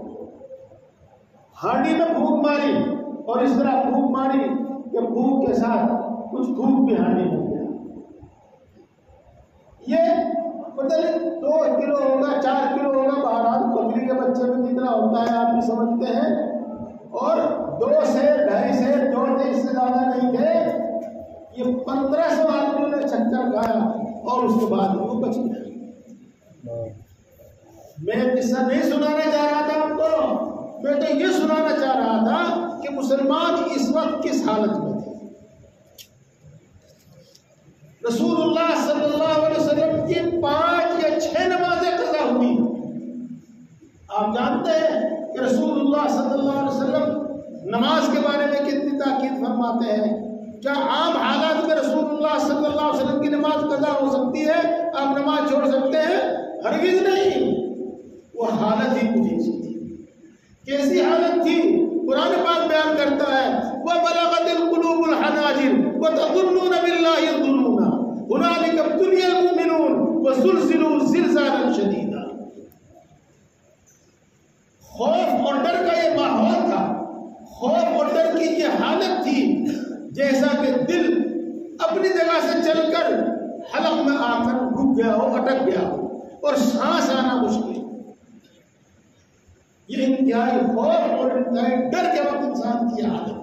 ہانڈی میں پھونک ماری اور اس طرح پھونک ماری کہ پھونک کے ساتھ کچھ تھوک بھی ہانڈی میں گرا۔ یہ پتہ نہیں 2 کلو ہوگا 4 کلو ہوگا، بہرحال بکری کے بچے میں کتنا ہوتا ہے آپ بھی سمجھتے ہیں، اور 2 سیر 2.5 سیر جو تھے اس سے زیادہ نہیں تھے۔ یہ 1500 آدمیوں نے چکر کھایا اور اس کے بعد وہ بچ گیا۔ میں قصہ نہیں سنانا چاہ رہا تھا آپ کو، میں تو یہ سنانا چاہ رہا تھا کہ مسلمان اس وقت کس حالت میں تھے۔ رسول اللہ صلی اللہ علیہ وسلم کی 5 یا 6 نمازیں قضا ہوئی۔ آپ جانتے ہیں کہ رسول اللہ صلی اللہ علیہ وسلم نماز کے بارے میں کتنی تاکید فرماتے ہیں۔ کیا عام حالات میں رسول اللہ صلی اللہ علیہ وسلم کی نماز قضا ہو سکتی ہے؟ آپ نماز چھوڑ سکتے ہیں؟ ہرگز نہیں. وہ حالت ہی کچھ ایسی تھی. کیسی حالت تھی؟ قرآن پاک بیان کرتا ہے وَبَلَغَتِ الْقُلُوبُ الْحَنَاجِرَ وَتَظُنُّونَ بِاللَّهِ الظُّنُونَ هُنَالِكَ ابْتُلِيَ الْمُؤْمِنُونَ وَزُلْزِلُوا زِلْزَالًا شَدِيدًا. خوف اور ڈر کا یہ ماحول تھا، خوف اور ڈر کی یہ حالت تھی جیسا کہ دل اپنی جگہ سے چل کر حلق میں آ کر رک گیا ہو، اٹک گیا ہو اور سانس آنا مشکل. یہ انتہائی خوف اور انتہائی ڈر کے وقت انسان کی حالت.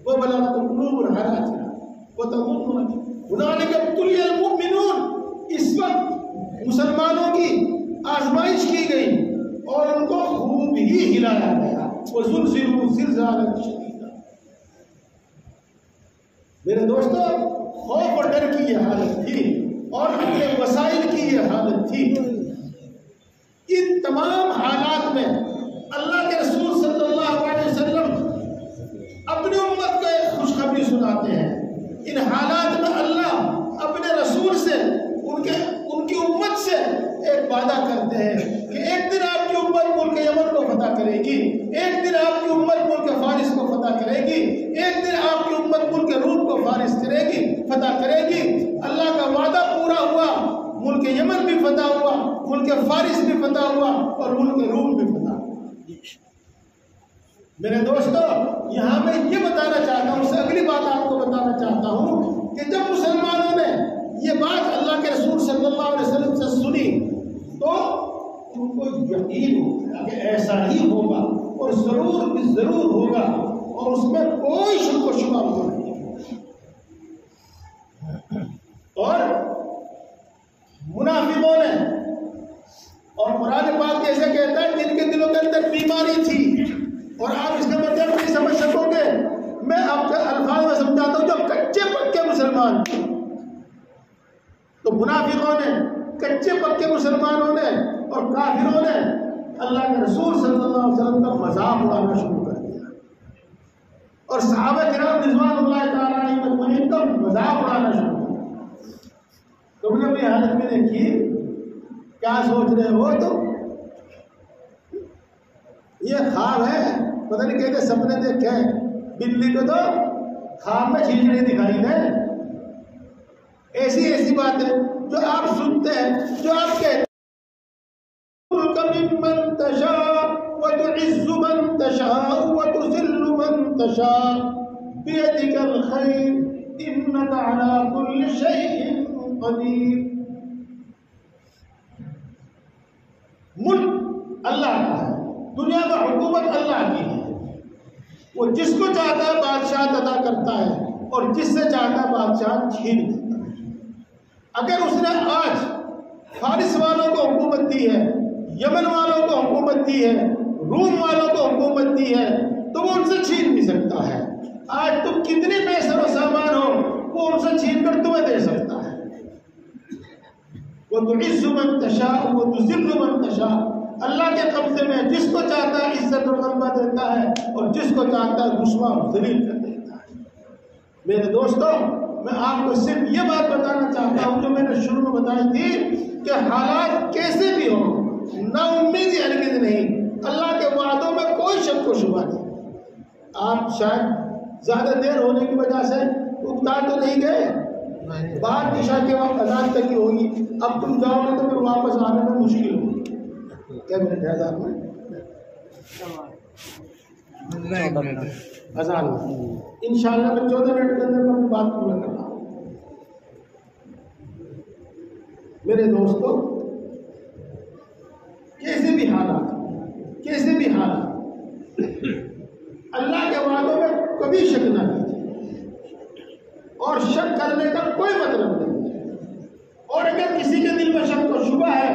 وہ بلغت القلوب الحناجر وتظنون هنالك ابتلي المؤمنون. اس وقت مسلمانوں کی آزمائش کی گئی اور ان کو خوب ہی ہلایا گیا. وزلزلوا زلزالا شدیدا. میرے دوستو، خوف اور ڈر کی یہ حالت تھی اور اپنے وسائل کی یہ حالت تھی. ان تمام حالات میں اللہ کے رسول صلی اللہ علیہ وسلم اپنی امت کو ایک خوشخبری سناتے ہیں. ان حالات میں اللہ اپنے رسول سے ان کی امت سے ایک وعدہ کرتے ہیں کہ ایک دن آپ کی امت ملک یمن کو فتح کرے گی، ایک دن آپ کی امت ملک فارس کو فتح کرے گی، ایک دن آپ کی امت ملک روم کو فارس کرے گی، فتح کرے گی. اللہ کا وعدہ پورا ہوا. ملک یمن بھی فتح ہوا، ملک فارس بھی فتح ہوا اور ملک روم بھی فتح ہوا. میرے دوستو، یہاں میں یہ بتانا چاہتا ہوں، اس سے اگلی بات آپ کو بتانا چاہتا ہوں کہ جب مسلمانوں نے یہ بات اللہ کے رسول صلی اللہ علیہ وسلم سے سنی تو ان کو یقین ہو گیا کہ ایسا ہی ہوگا اور ضرور بھی ضرور ہوگا اور اس میں کوئی شک و شبہ نہیں. اور منافقوں نے، اور قرآن پاک کیسے کہتا ہے جن کے دلوں کے اندر بیماری تھی، اور آپ اس کا مطلب نہیں سمجھ سکو گے، میں آپ کے الفاظ میں سمجھاتا ہوں. جو کچے پکے مسلمان تھے، تو منافقوں نے، کچے پکے مسلمانوں نے اور کافروں نے اللہ کے رسول صلی اللہ علیہ وسلم کا مذاق اڑانا شروع کر دیا اور صحابہ کرام رضوان اللہ تعالیٰ علیہم اجمعین کا مذاق اڑانا شروع کر دیا. تم نے اپنی حالت میں دیکھی، کیا سوچ رہے ہو تم؟ یہ خواب ہے، پتہ نہیں کہتے سپنے دیکھے. بلی کو تو خواب میں چیزیں دکھائی دیں. ایسی ایسی باتیں جو آپ سنتے ہیں، جو آپ کہتے ہیں ممن تشاء وتعز من تشاء وتذل من تشاء بيدك الخير انك على كل شيء قدير. ملک اللہ کا ہے، دنیا کا حکومت اللہ کی ہے. وہ جس کو چاہتا ہے بادشاہ عطا کرتا ہے اور جس سے چاہتا ہے بادشاہ چھین دیتا ہے. اگر اس نے آج فارس والوں کو حکومت دی ہے، یمن والوں کو حکومت دی ہے، روم والوں کو حکومت دی ہے، تو وہ ان سے چھین بھی سکتا ہے. آج تم کتنے پیسے و سامان ہو، وہ ان سے چھین کر تمہیں دے سکتا ہے. وَتُعِزُّ مَن تَشَاءُ وَتُذِلُّ مَن تَشَاءُ. اللہ کے قبضے میں جس کو چاہتا ہے عزت و غلبہ دیتا ہے اور جس کو چاہتا ہے رسوا و ذلیل کر دیتا ہے. میرے دوستوں، میں آپ کو صرف یہ بات بتانا چاہتا ہوں جو میں نے شروع میں بتائی تھی کہ حالات کیسے بھی ہوں، نا امیدی ہرگز نہیں. اللہ کے وعدوں میں کوئی شک و شبہ نہیں. آپ شاید زیادہ دیر ہونے کی وجہ سے اکتا تو نہیں گئے، بعد عشاء کے وقت اذان تک ہی ہوگی. اب تم جاؤ گے تو پھر واپس آنے میں مشکل ہوگی. کیا منٹ ہے اذان میں؟ اذان انشاءاللہ میں 14 منٹ کے اندر میں بات پورا کرنا ہوں. میرے دوستو، کیسے بھی حالات اللہ کے وعدوں میں کبھی شک نہ کیجیے اور شک کرنے کا کوئی مطلب نہیں. اور اگر کسی کے دل میں شک و شبہ ہے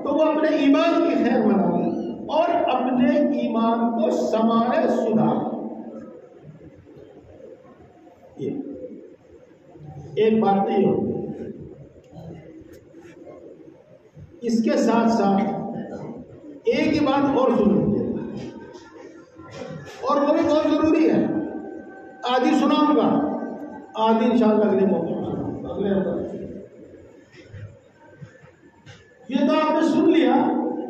تو وہ اپنے ایمان کی خیر منا لے اور اپنے ایمان کو سنوارے سدھارے. ایک بات نہیں ہوگی. اس کے ساتھ ساتھ ایک ہی بات اور سنیں اور وہ بھی بہت ضروری ہے. آدھی سناؤں گا، آدھی انشاءاللہ اگلے موقع پر سناؤں گا. یہ تو آپ نے سن لیا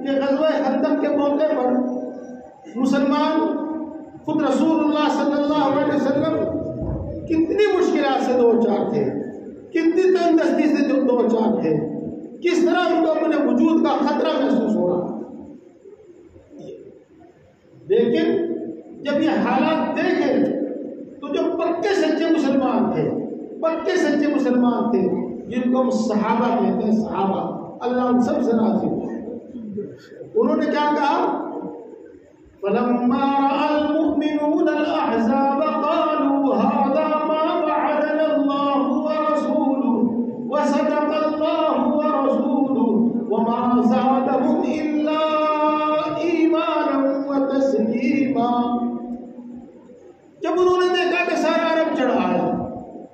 کہ غزوہ خندق کے موقع پر مسلمان خود رسول اللہ صلی اللہ علیہ وسلم کتنی مشکلات سے دو چار تھے، کتنی تنگ دستی سے جو دو چار تھے، کس طرح ان کو اپنے وجود کا خطرہ محسوس ہو رہا. لیکن جب یہ حالات دیکھے تو جو پکے سچے مسلمان تھے، پکے سچے مسلمان تھے جن کو ہم صحابہ کہتے ہیں، صحابہ، اللہ ان سب سے راضی ہوئے، انہوں نے کیا کہا؟ فَلَمَّا رَأَى الْمُؤْمِنُونَ الْأَحْزَابَ قَالُوا هَذَا مَا وَعَدَنَا اللَّهُ وَرَسُولُهُ وَصَدَقَ اللَّهُ وَرَسُولُهُ وَمَا زَادَهُمْ إِلَّا إِيمَانًا وَتَسْلِيمًا. جب انہوں نے دیکھا کہ سارا عرب چڑھا آیا،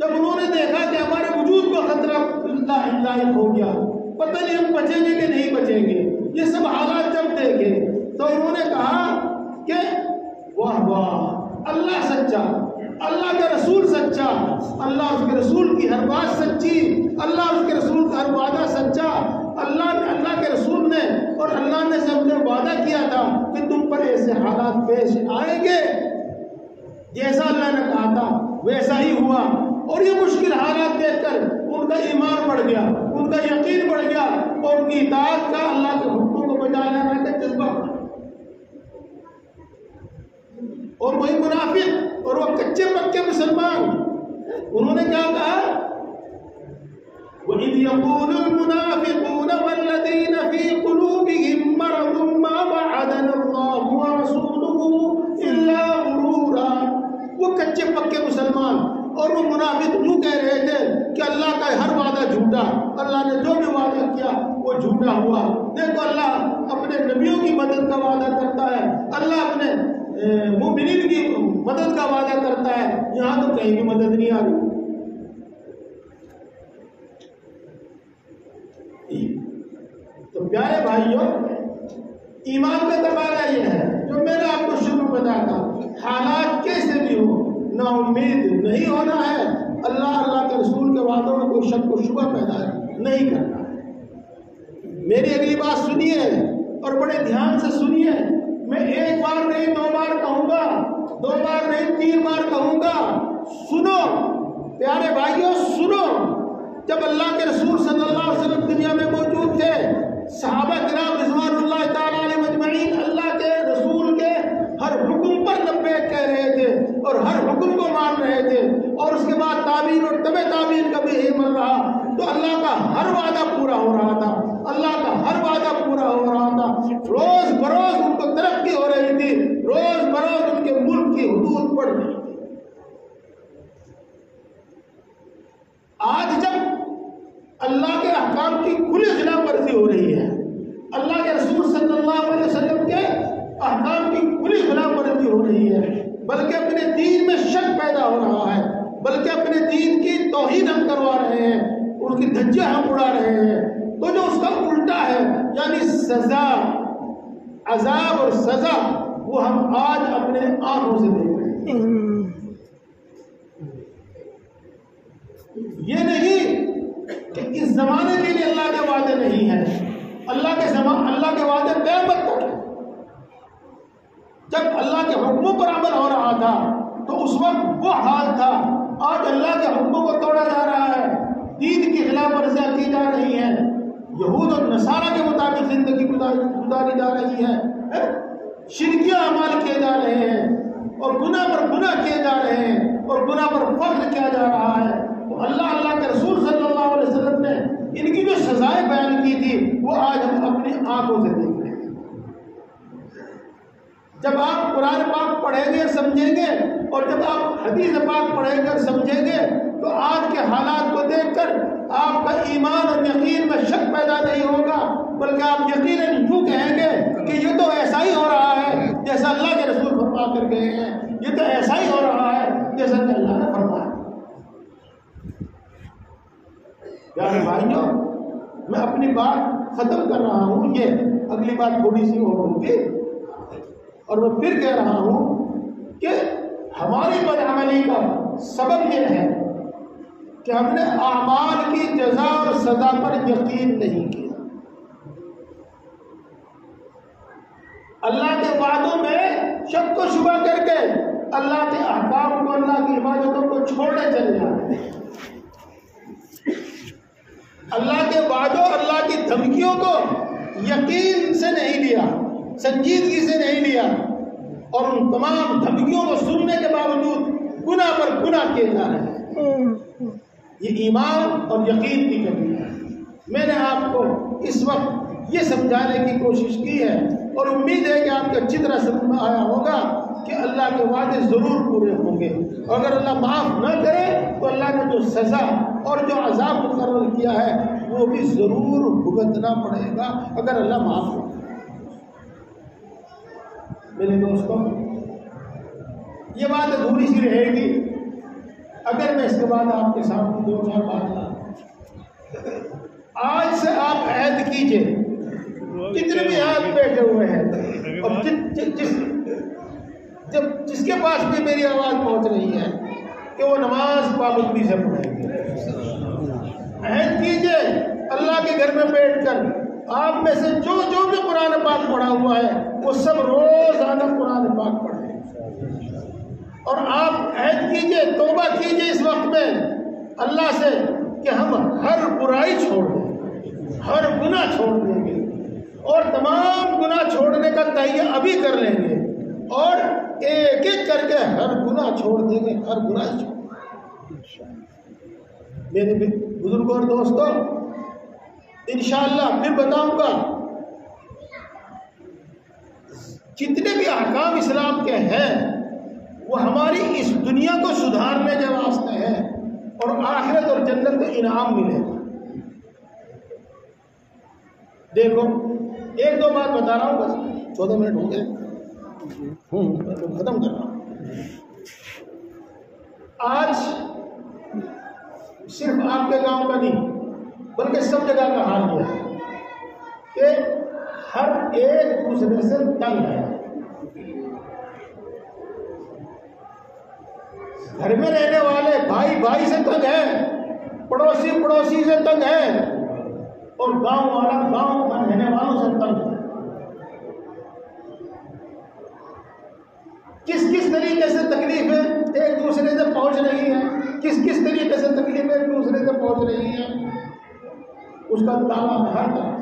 جب انہوں نے دیکھا کہ ہمارے وجود کو خطرہ لاحق ہو گیا، پتہ نہیں ہم بچیں گے کہ نہیں بچیں گے، یہ سب حالات جب دیکھے تو انہوں نے کہا کہ واہ واہ، اللہ سچا، اللہ کا رسول سچا، اللہ اس کے رسول کی ہر بات سچی، اللہ اس کے رسول کا ہر وعدہ سچا، اللہ کے رسول نے اور اللہ نے سے ہم نے وعدہ کیا تھا کہ تم پر ایسے حالات پیش آئیں گے، جیسا اللہ نے کہا تھا ویسا ہی ہوا. اور یہ مشکل حالات دیکھ کر ان کا ایمان بڑھ گیا، ان کا یقین بڑھ گیا، اور ان کی اطاعت کا، اللہ کے حکموں کو بجا لانے کا جذبہ بڑھا. اور وہی منافق اور وہ کچے پکے مسلمان، انہوں نے کیا کہا؟ وَإِذْ يَقُولُ الْمُنَافِقُونَ وَالَّذِينَ فِي قُلُوبِهِم مَّرَضٌ مَّا وَعَدَنَا اللَّهُ وَرَسُولُهُ إِلَّا غُرُورًا. وہ کچے پکے مسلمان اور وہ منافق یوں کہہ رہے تھے کہ اللہ کا ہر وعدہ جھوٹا، اللہ نے جو بھی وعدہ کیا وہ جھوٹا ہوا. دیکھو اللہ اپنے نبیوں کی مدد کا وعدہ کرتا ہے، اللہ اپنے مومنین کی مدد کا وعدہ کرتا ہے، یہاں تو کہیں بھی مدد نہیں آ رہی. تو پیارے بھائیوں، ایمان کا تقاضا یہ ہے جو میں نے آپ کو شروع میں بتایا تھا، حالات کیسے بھی ہو نا امید نہیں ہونا ہے، اللہ کے رسول کے وعدوں میں کوئی شک و شبہ پیدا نہیں کرنا ہے. میری اگلی بات سنیے اور بڑے دھیان سے سنیے، میں ایک بار نہیں 2 بار کہوں گا، 2 بار نہیں 3 بار کہوں گا. سنو پیارے بھائیوں، سنو. جب اللہ کے رسول صلی اللہ علیہ وسلم دنیا میں موجود تھے، صحابہ کرام رضوان اللہ تعالیٰ علیہ مجمعین اللہ کے رسول کے ہر حکم پر لبیک کہہ رہے تھے اور ہر حکم کو مان رہے تھے، اور اس کے بعد تابعین اور تبع تابعین کا بھی یہی عمل رہا. تو اللہ کا ہر وعدہ پورا ہو رہا تھا، اللہ کا ہر وعدہ پورا ہو رہا تھا. روز بروز ان کو ترقی ہو رہی تھی، روز بروز ان کے ملک کی حدود بڑھ رہی تھی. آج جب اللہ کے احکام کی کھلی خلاف ورزی ہو رہی ہے، اللہ کے رسول صلی اللہ علیہ وسلم کے احکام کی کھلی خلاف ورزی ہو رہی ہے، بلکہ اپنے دین میں شک پیدا ہو رہا ہے، بلکہ اپنے دین کی توہین ہم کروا رہے ہیں، ان کی دھجیاں ہم اڑا رہے ہیں، تو جو اس کا الٹا ہے یعنی سزا، عذاب اور سزا، وہ ہم آج اپنے آنکھوں سے دیکھ رہے ہیں. یہ نہیں کہ اس زمانے کے لیے اللہ کے وعدے نہیں ہیں، اللہ کے وعدے قیامت تک ہیں. جب اللہ کے حکموں پر عمل ہو رہا تھا تو اس وقت وہ حال تھا. آج اللہ کے حکموں کو توڑا جا رہا ہے، دین کی خلاف ورزیاں کی جا رہی ہیں، یہود اور نصارہ کے مطابق زندگی گزاری جا رہی ہے، شرکیہ اعمال کیے جا رہے ہیں، اور گناہ پر گناہ کیے جا رہے ہیں، اور گناہ پر فخر کیا جا رہا ہے. تو اللہ کے رسول صلی اللہ علیہ وسلم نے ان کی جو سزائیں بیان کی تھی وہ آج ہم اپنی آنکھوں سے دیکھ رہے ہیں. جب آپ قرآن پاک پڑھیں گے سمجھیں گے، اور جب آپ حدیث پاک پڑھیں گے اور سمجھیں گے، تو آج کے حالات کو دیکھ کر آپ کا ایمان اور یقین میں شک پیدا نہیں ہوگا، بلکہ آپ یقیناً یوں کہیں گے کہ یہ تو ایسا ہی ہو رہا ہے جیسا اللہ کے رسول فرما کر گئے ہیں، یہ تو ایسا ہی ہو رہا ہے جیسا کہ اللہ نے فرمایا. پیارے بھائیوں، میں اپنی بات ختم کر رہا ہوں، یہ اگلی بات تھوڑی سی اور ہوگی، اور میں پھر کہہ رہا ہوں کہ ہماری بدعملی کا سبب یہ ہے کہ ہم نے اعمال کی جزا اور سزا پر یقین نہیں کیا. اللہ کے وعدوں میں شک و شبہ کر کے اللہ کے احکام کو، اللہ کی عبادتوں کو چھوڑنے چلے جاتے ہیں. اللہ کے وعدوں، اللہ کی دھمکیوں کو یقین سے نہیں لیا، سنجیدگی سے نہیں لیا، اور ان تمام دھمکیوں کو سننے کے باوجود گناہ پر گناہ کیے جا رہے ہیں. یہ ایمان اور یقین کی کمی ہے. میں نے آپ کو اس وقت یہ سمجھانے کی کوشش کی ہے، اور امید ہے کہ آپ کو اچھی طرح سمجھ میں آیا ہوگا کہ اللہ کے وعدے ضرور پورے ہوں گے. اور اگر اللہ معاف نہ کرے تو اللہ نے جو سزا اور جو عذاب مقرر کیا ہے وہ بھی ضرور بھگتنا پڑے گا اگر اللہ معاف نہ کرے. میرے دوستوں، یہ بات ادھوری سی رہے گی اگر میں اس کے بعد آپ کے سامنے دو چار بات آج سے آپ عہد کیجئے، جتنے بھی آپ بیٹھے ہوئے ہیں اور جس کے پاس بھی میری آواز پہنچ رہی ہے کہ وہ نماز پابندی سے پڑھیں گے. عہد کیجئے اللہ کے گھر میں بیٹھ کر آپ میں سے جو بھی قرآن پاک پڑھا ہوا ہے وہ سب روزانہ قرآن پاک پڑھیں. اور آپ عہد کیجئے، توبہ کیجئے اس وقت میں اللہ سے کہ ہم ہر برائی چھوڑ دیں، ہر گناہ چھوڑ دیں گے، اور تمام گناہ چھوڑنے کا تہیہ ابھی کر لیں گے، اور ایک ایک کر کے ہر گناہ چھوڑ دیں گے، ہر برائی چھوڑ دیں گے. میرے بزرگوں اور دوستوں، انشاءاللہ پھر بتاؤں گا جتنے بھی احکام اسلام کے ہیں وہ ہماری اس دنیا کو سدھارنے کے واسطے ہیں، اور آخرت اور جنت کا انعام ملے گا. دیکھو ایک دو بات بتا رہا ہوں، بس 14 منٹ ہو گئے، ختم کر رہا ہوں. آج صرف آپ کے گاؤں کا نہیں بلکہ سب جگہ کا حال یہ ہے کہ ہر ایک دوسرے سے تنگ ہے. گھر میں رہنے والے بھائی بھائی سے تنگ ہے، پڑوسی پڑوسی سے تنگ ہے، اور گاؤں والا گاؤں میں رہنے والوں سے تنگ ہے. کس کس طریقے سے تکلیفیں ایک دوسرے سے پہنچ رہی ہیں، کس کس طریقے سے تکلیفیں ایک دوسرے سے پہنچ رہی ہیں، اس کا دعویٰ میں ہر طرح.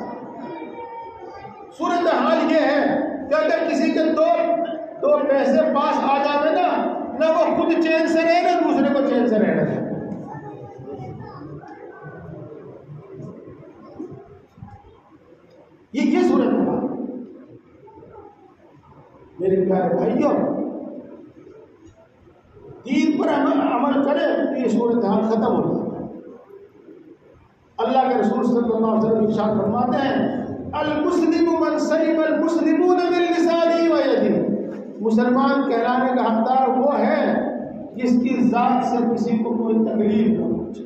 صورت حال یہ ہے کہ اگر کسی کے دو پیسے پاس آ جاوے نا، نہ وہ خود چین سے رہے نہ دوسرے کو چین سے رہنے دے. یہ صورت حال. میرے پیارے بھائیوں، دین پر عمل کرے تو یہ صورت حال ختم ہو جاتا ہے. اللہ کے رسول صلی اللہ علیہ وسلم ارشاد فرماتے ہیں، المسلم من سلم المسلمون من لسانه ويده. مسلمان کہلانے کا حقدار وہ ہے جس کی ذات سے کسی کو کوئی تکلیف نہ پہنچے.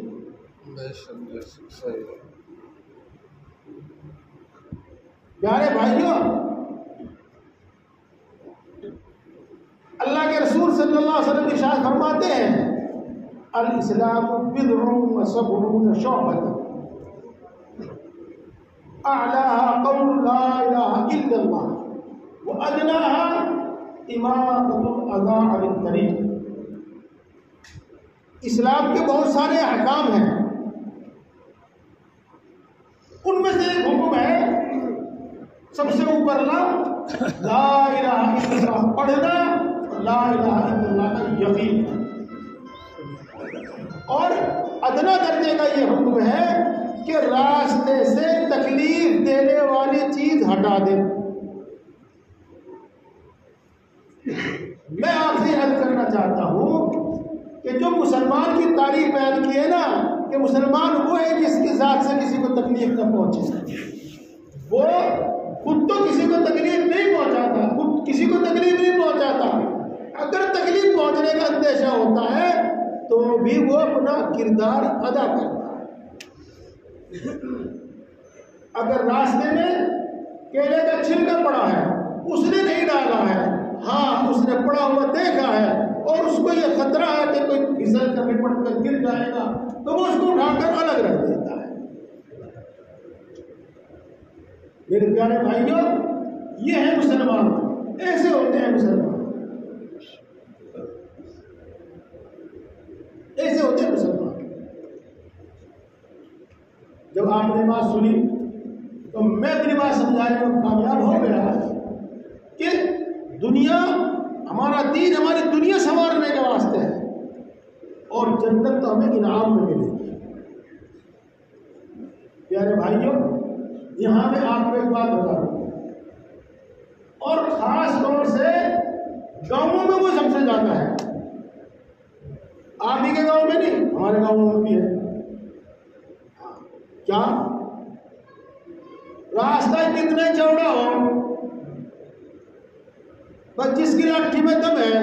پیارے بھائیوں، اللہ کے رسول صلی اللہ علیہ وسلم ارشاد فرماتے ہیں، الاسلام بضع وسبعون شعبۃ اعلاها قول لا الہ الا اللہ وادناها اماطۃ الاذى عن الطریق. اسلام کے بہت سارے احکام ہیں، ان میں سے ایک حکم ہے سب سے اوپر لا الہ الا اللہ پڑھنا، لا الہ الا اللہ کا یقین، اور ادنا درجے کا یہ حکم ہے کہ راستے سے تکلیف دینے والی چیز ہٹا دے. میں آپ سے عرض کرنا چاہتا ہوں کہ جو مسلمان کی تعریف بیان کی ہے نا کہ مسلمان وہ ہے جس کی ذات سے کسی کو تکلیف نہ پہنچے. وہ خود تو کسی کو تکلیف نہیں پہنچاتا، خود کسی کو تکلیف نہیں پہنچاتا. اگر تکلیف پہنچنے کا اندیشہ ہوتا ہے تو بھی وہ اپنا کردار ادا کرتا ہے. اگر راستے میں کیلے کا چھلکا پڑا ہے، اس نے نہیں ڈالا ہے، ہاں اس نے پڑا ہوا دیکھا ہے اور اس کو یہ خطرہ ہے کہ کوئی پھسل کر لپٹ کر گر جائے گا، تو وہ اس کو اٹھا کر الگ رکھ دیتا ہے. میرے پیارے بھائیوں، یہ ہے مسلمان. ایسے ہوتے ہیں مسلمان، ایسے ہوتے ہیں مسلمان۔ جب آپ نے بات سنی تو میں اپنی بات سمجھانے میں کامیاب ہو گیا کہ دنیا، ہمارا دین ہماری دنیا سنوارنے کے واسطے ہے، اور جنت تو ہمیں انعام میں ملے گی۔ پیارے بھائیوں، یہاں میں آپ کو ایک بات بتا دوں، اور خاص طور سے گاؤں میں وہ سب سے زیادہ ہے۔ آپ ہی کے گاؤں میں نہیں، ہمارے گاؤں میں بھی ہے۔ کیا راستہ کتنا چوڑا ہو، بس جس کی لاٹھی میں دم ہے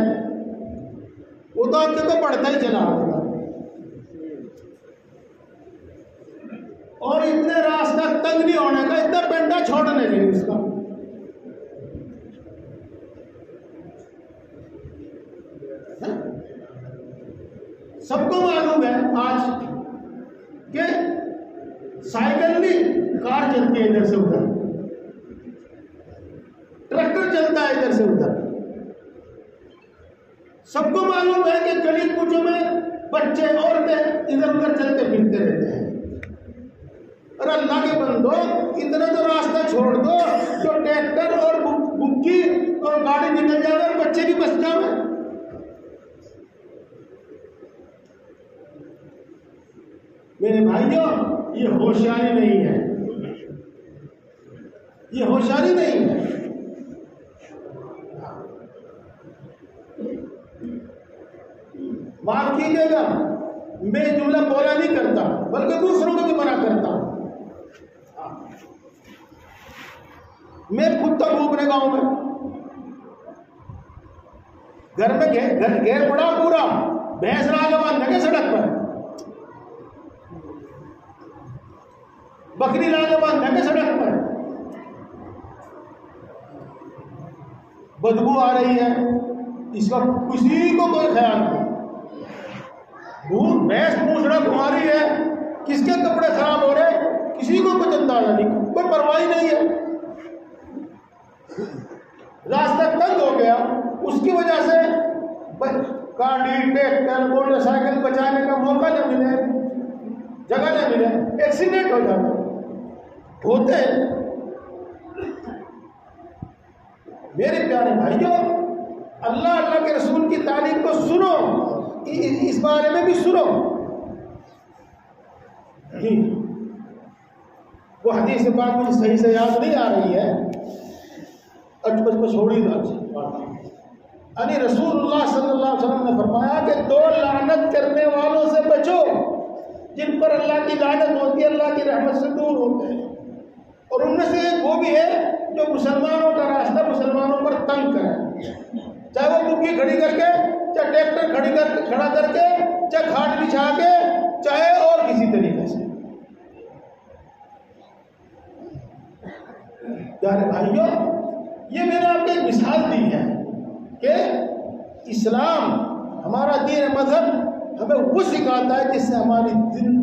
وہ تو آپ کو پڑھتا ہی چلا ہوگا، اور اتنے راستہ تنگ نہیں ہونے کا، اتنا پنڈا چھوڑنے کے لیے اس کا۔ سب کو معلوم ہے آج کہ سائیکل نہیں، کار چلتی ہے ادھر سے ادھر، ٹریکٹر چلتا ہے ادھر سے ادھر۔ سب کو معلوم ہے کہ گلی کوچوں میں بچے عورتیں ادھر ادھر چلتے پھرتے رہتے ہیں۔ اور اللہ کے بندو، اتنا تو راستہ چھوڑ دو جو ٹریکٹر اور بکی اور گاڑی نکل جائے اور بچے بھی بچ جائیں۔ میرے بھائیوں، یہ ہوشیاری نہیں ہے، یہ ہوشیاری نہیں ہے۔ معاف کیجیے گا، میں جملہ بولا نہیں کرتا بلکہ دوسروں کو بھی منع کرتا ہوں۔ میں خود تک اپنے گاؤں میں گھر میں گھیر پڑا پورا، بھینس لا کے باندھ کے سڑک پر، بکری لا کے باندھ کے سڑک پر، بدبو آ رہی ہے، اس کا کسی کو کوئی خیال نہیں۔ بھینس پوچھنا گھما رہی ہے، کس کے کپڑے خراب ہو رہے کسی کو کچھ اندازہ نہیں، کوئی پرواہ نہیں ہے۔ راستہ تنگ ہو گیا، اس کی وجہ سے گاڑی ٹریکٹر موٹر سائیکل بچانے کا موقع نہ ملے، جگہ نہ ملے، ایکسیڈنٹ ہو جاتا ہوتے ہیں۔ میرے پیارے بھائیوں، اللہ کے رسول کی تعلیم کو سنو، اس بارے میں بھی سنو۔ جی وہ حدیث بات مجھے صحیح سے یاد نہیں آ رہی ہے، چھوڑی یعنی رسول اللہ صلی اللہ علیہ وسلم نے فرمایا کہ دو لعنت کرنے والوں سے بچو جن پر اللہ کی لعنت ہوتی ہے، اللہ کی رحمت سے دور ہوتے ہیں، اور ان میں سے ایک وہ بھی ہے جو مسلمانوں کا راستہ مسلمانوں پر تنگ کرے، چاہے وہ بکی کھڑی کر کے، چاہے ٹریکٹر کھڑا کر کے، چاہے کھاٹ بچھا کے، چاہے اور کسی طریقے سے۔ پیارے بھائیوں، یہ میں نے آپ کو ایک مثال دی ہے کہ اسلام، ہمارا دین مذہب ہمیں وہ سکھاتا ہے جس سے ہماری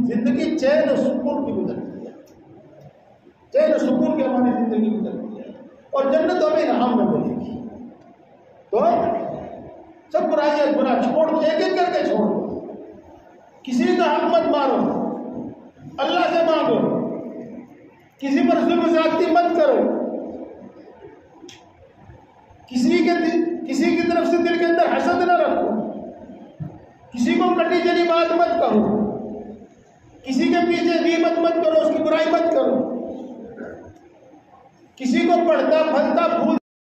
زندگی چین و سکون کی گزرتی ہے، چین و سکون کی ہماری زندگی گزرتی ہے، اور جنت ہمیں انعام میں ملے گی۔ تو سب برائیاں برا چھوڑ، ایک ایک کر کے چھوڑ دو، کسی کا حق مت مارو، اللہ سے مانگو، کسی پر ظلم زیادتی مت کرو، کسی کی طرف سے دل کے اندر حسد نہ رکھو، کسی کو کٹی چلی بات مت کہو، کسی کے پیچھے غیبت مت کرو، اس کی برائی مت کرو، کسی کو پڑھتا پھلتا پھول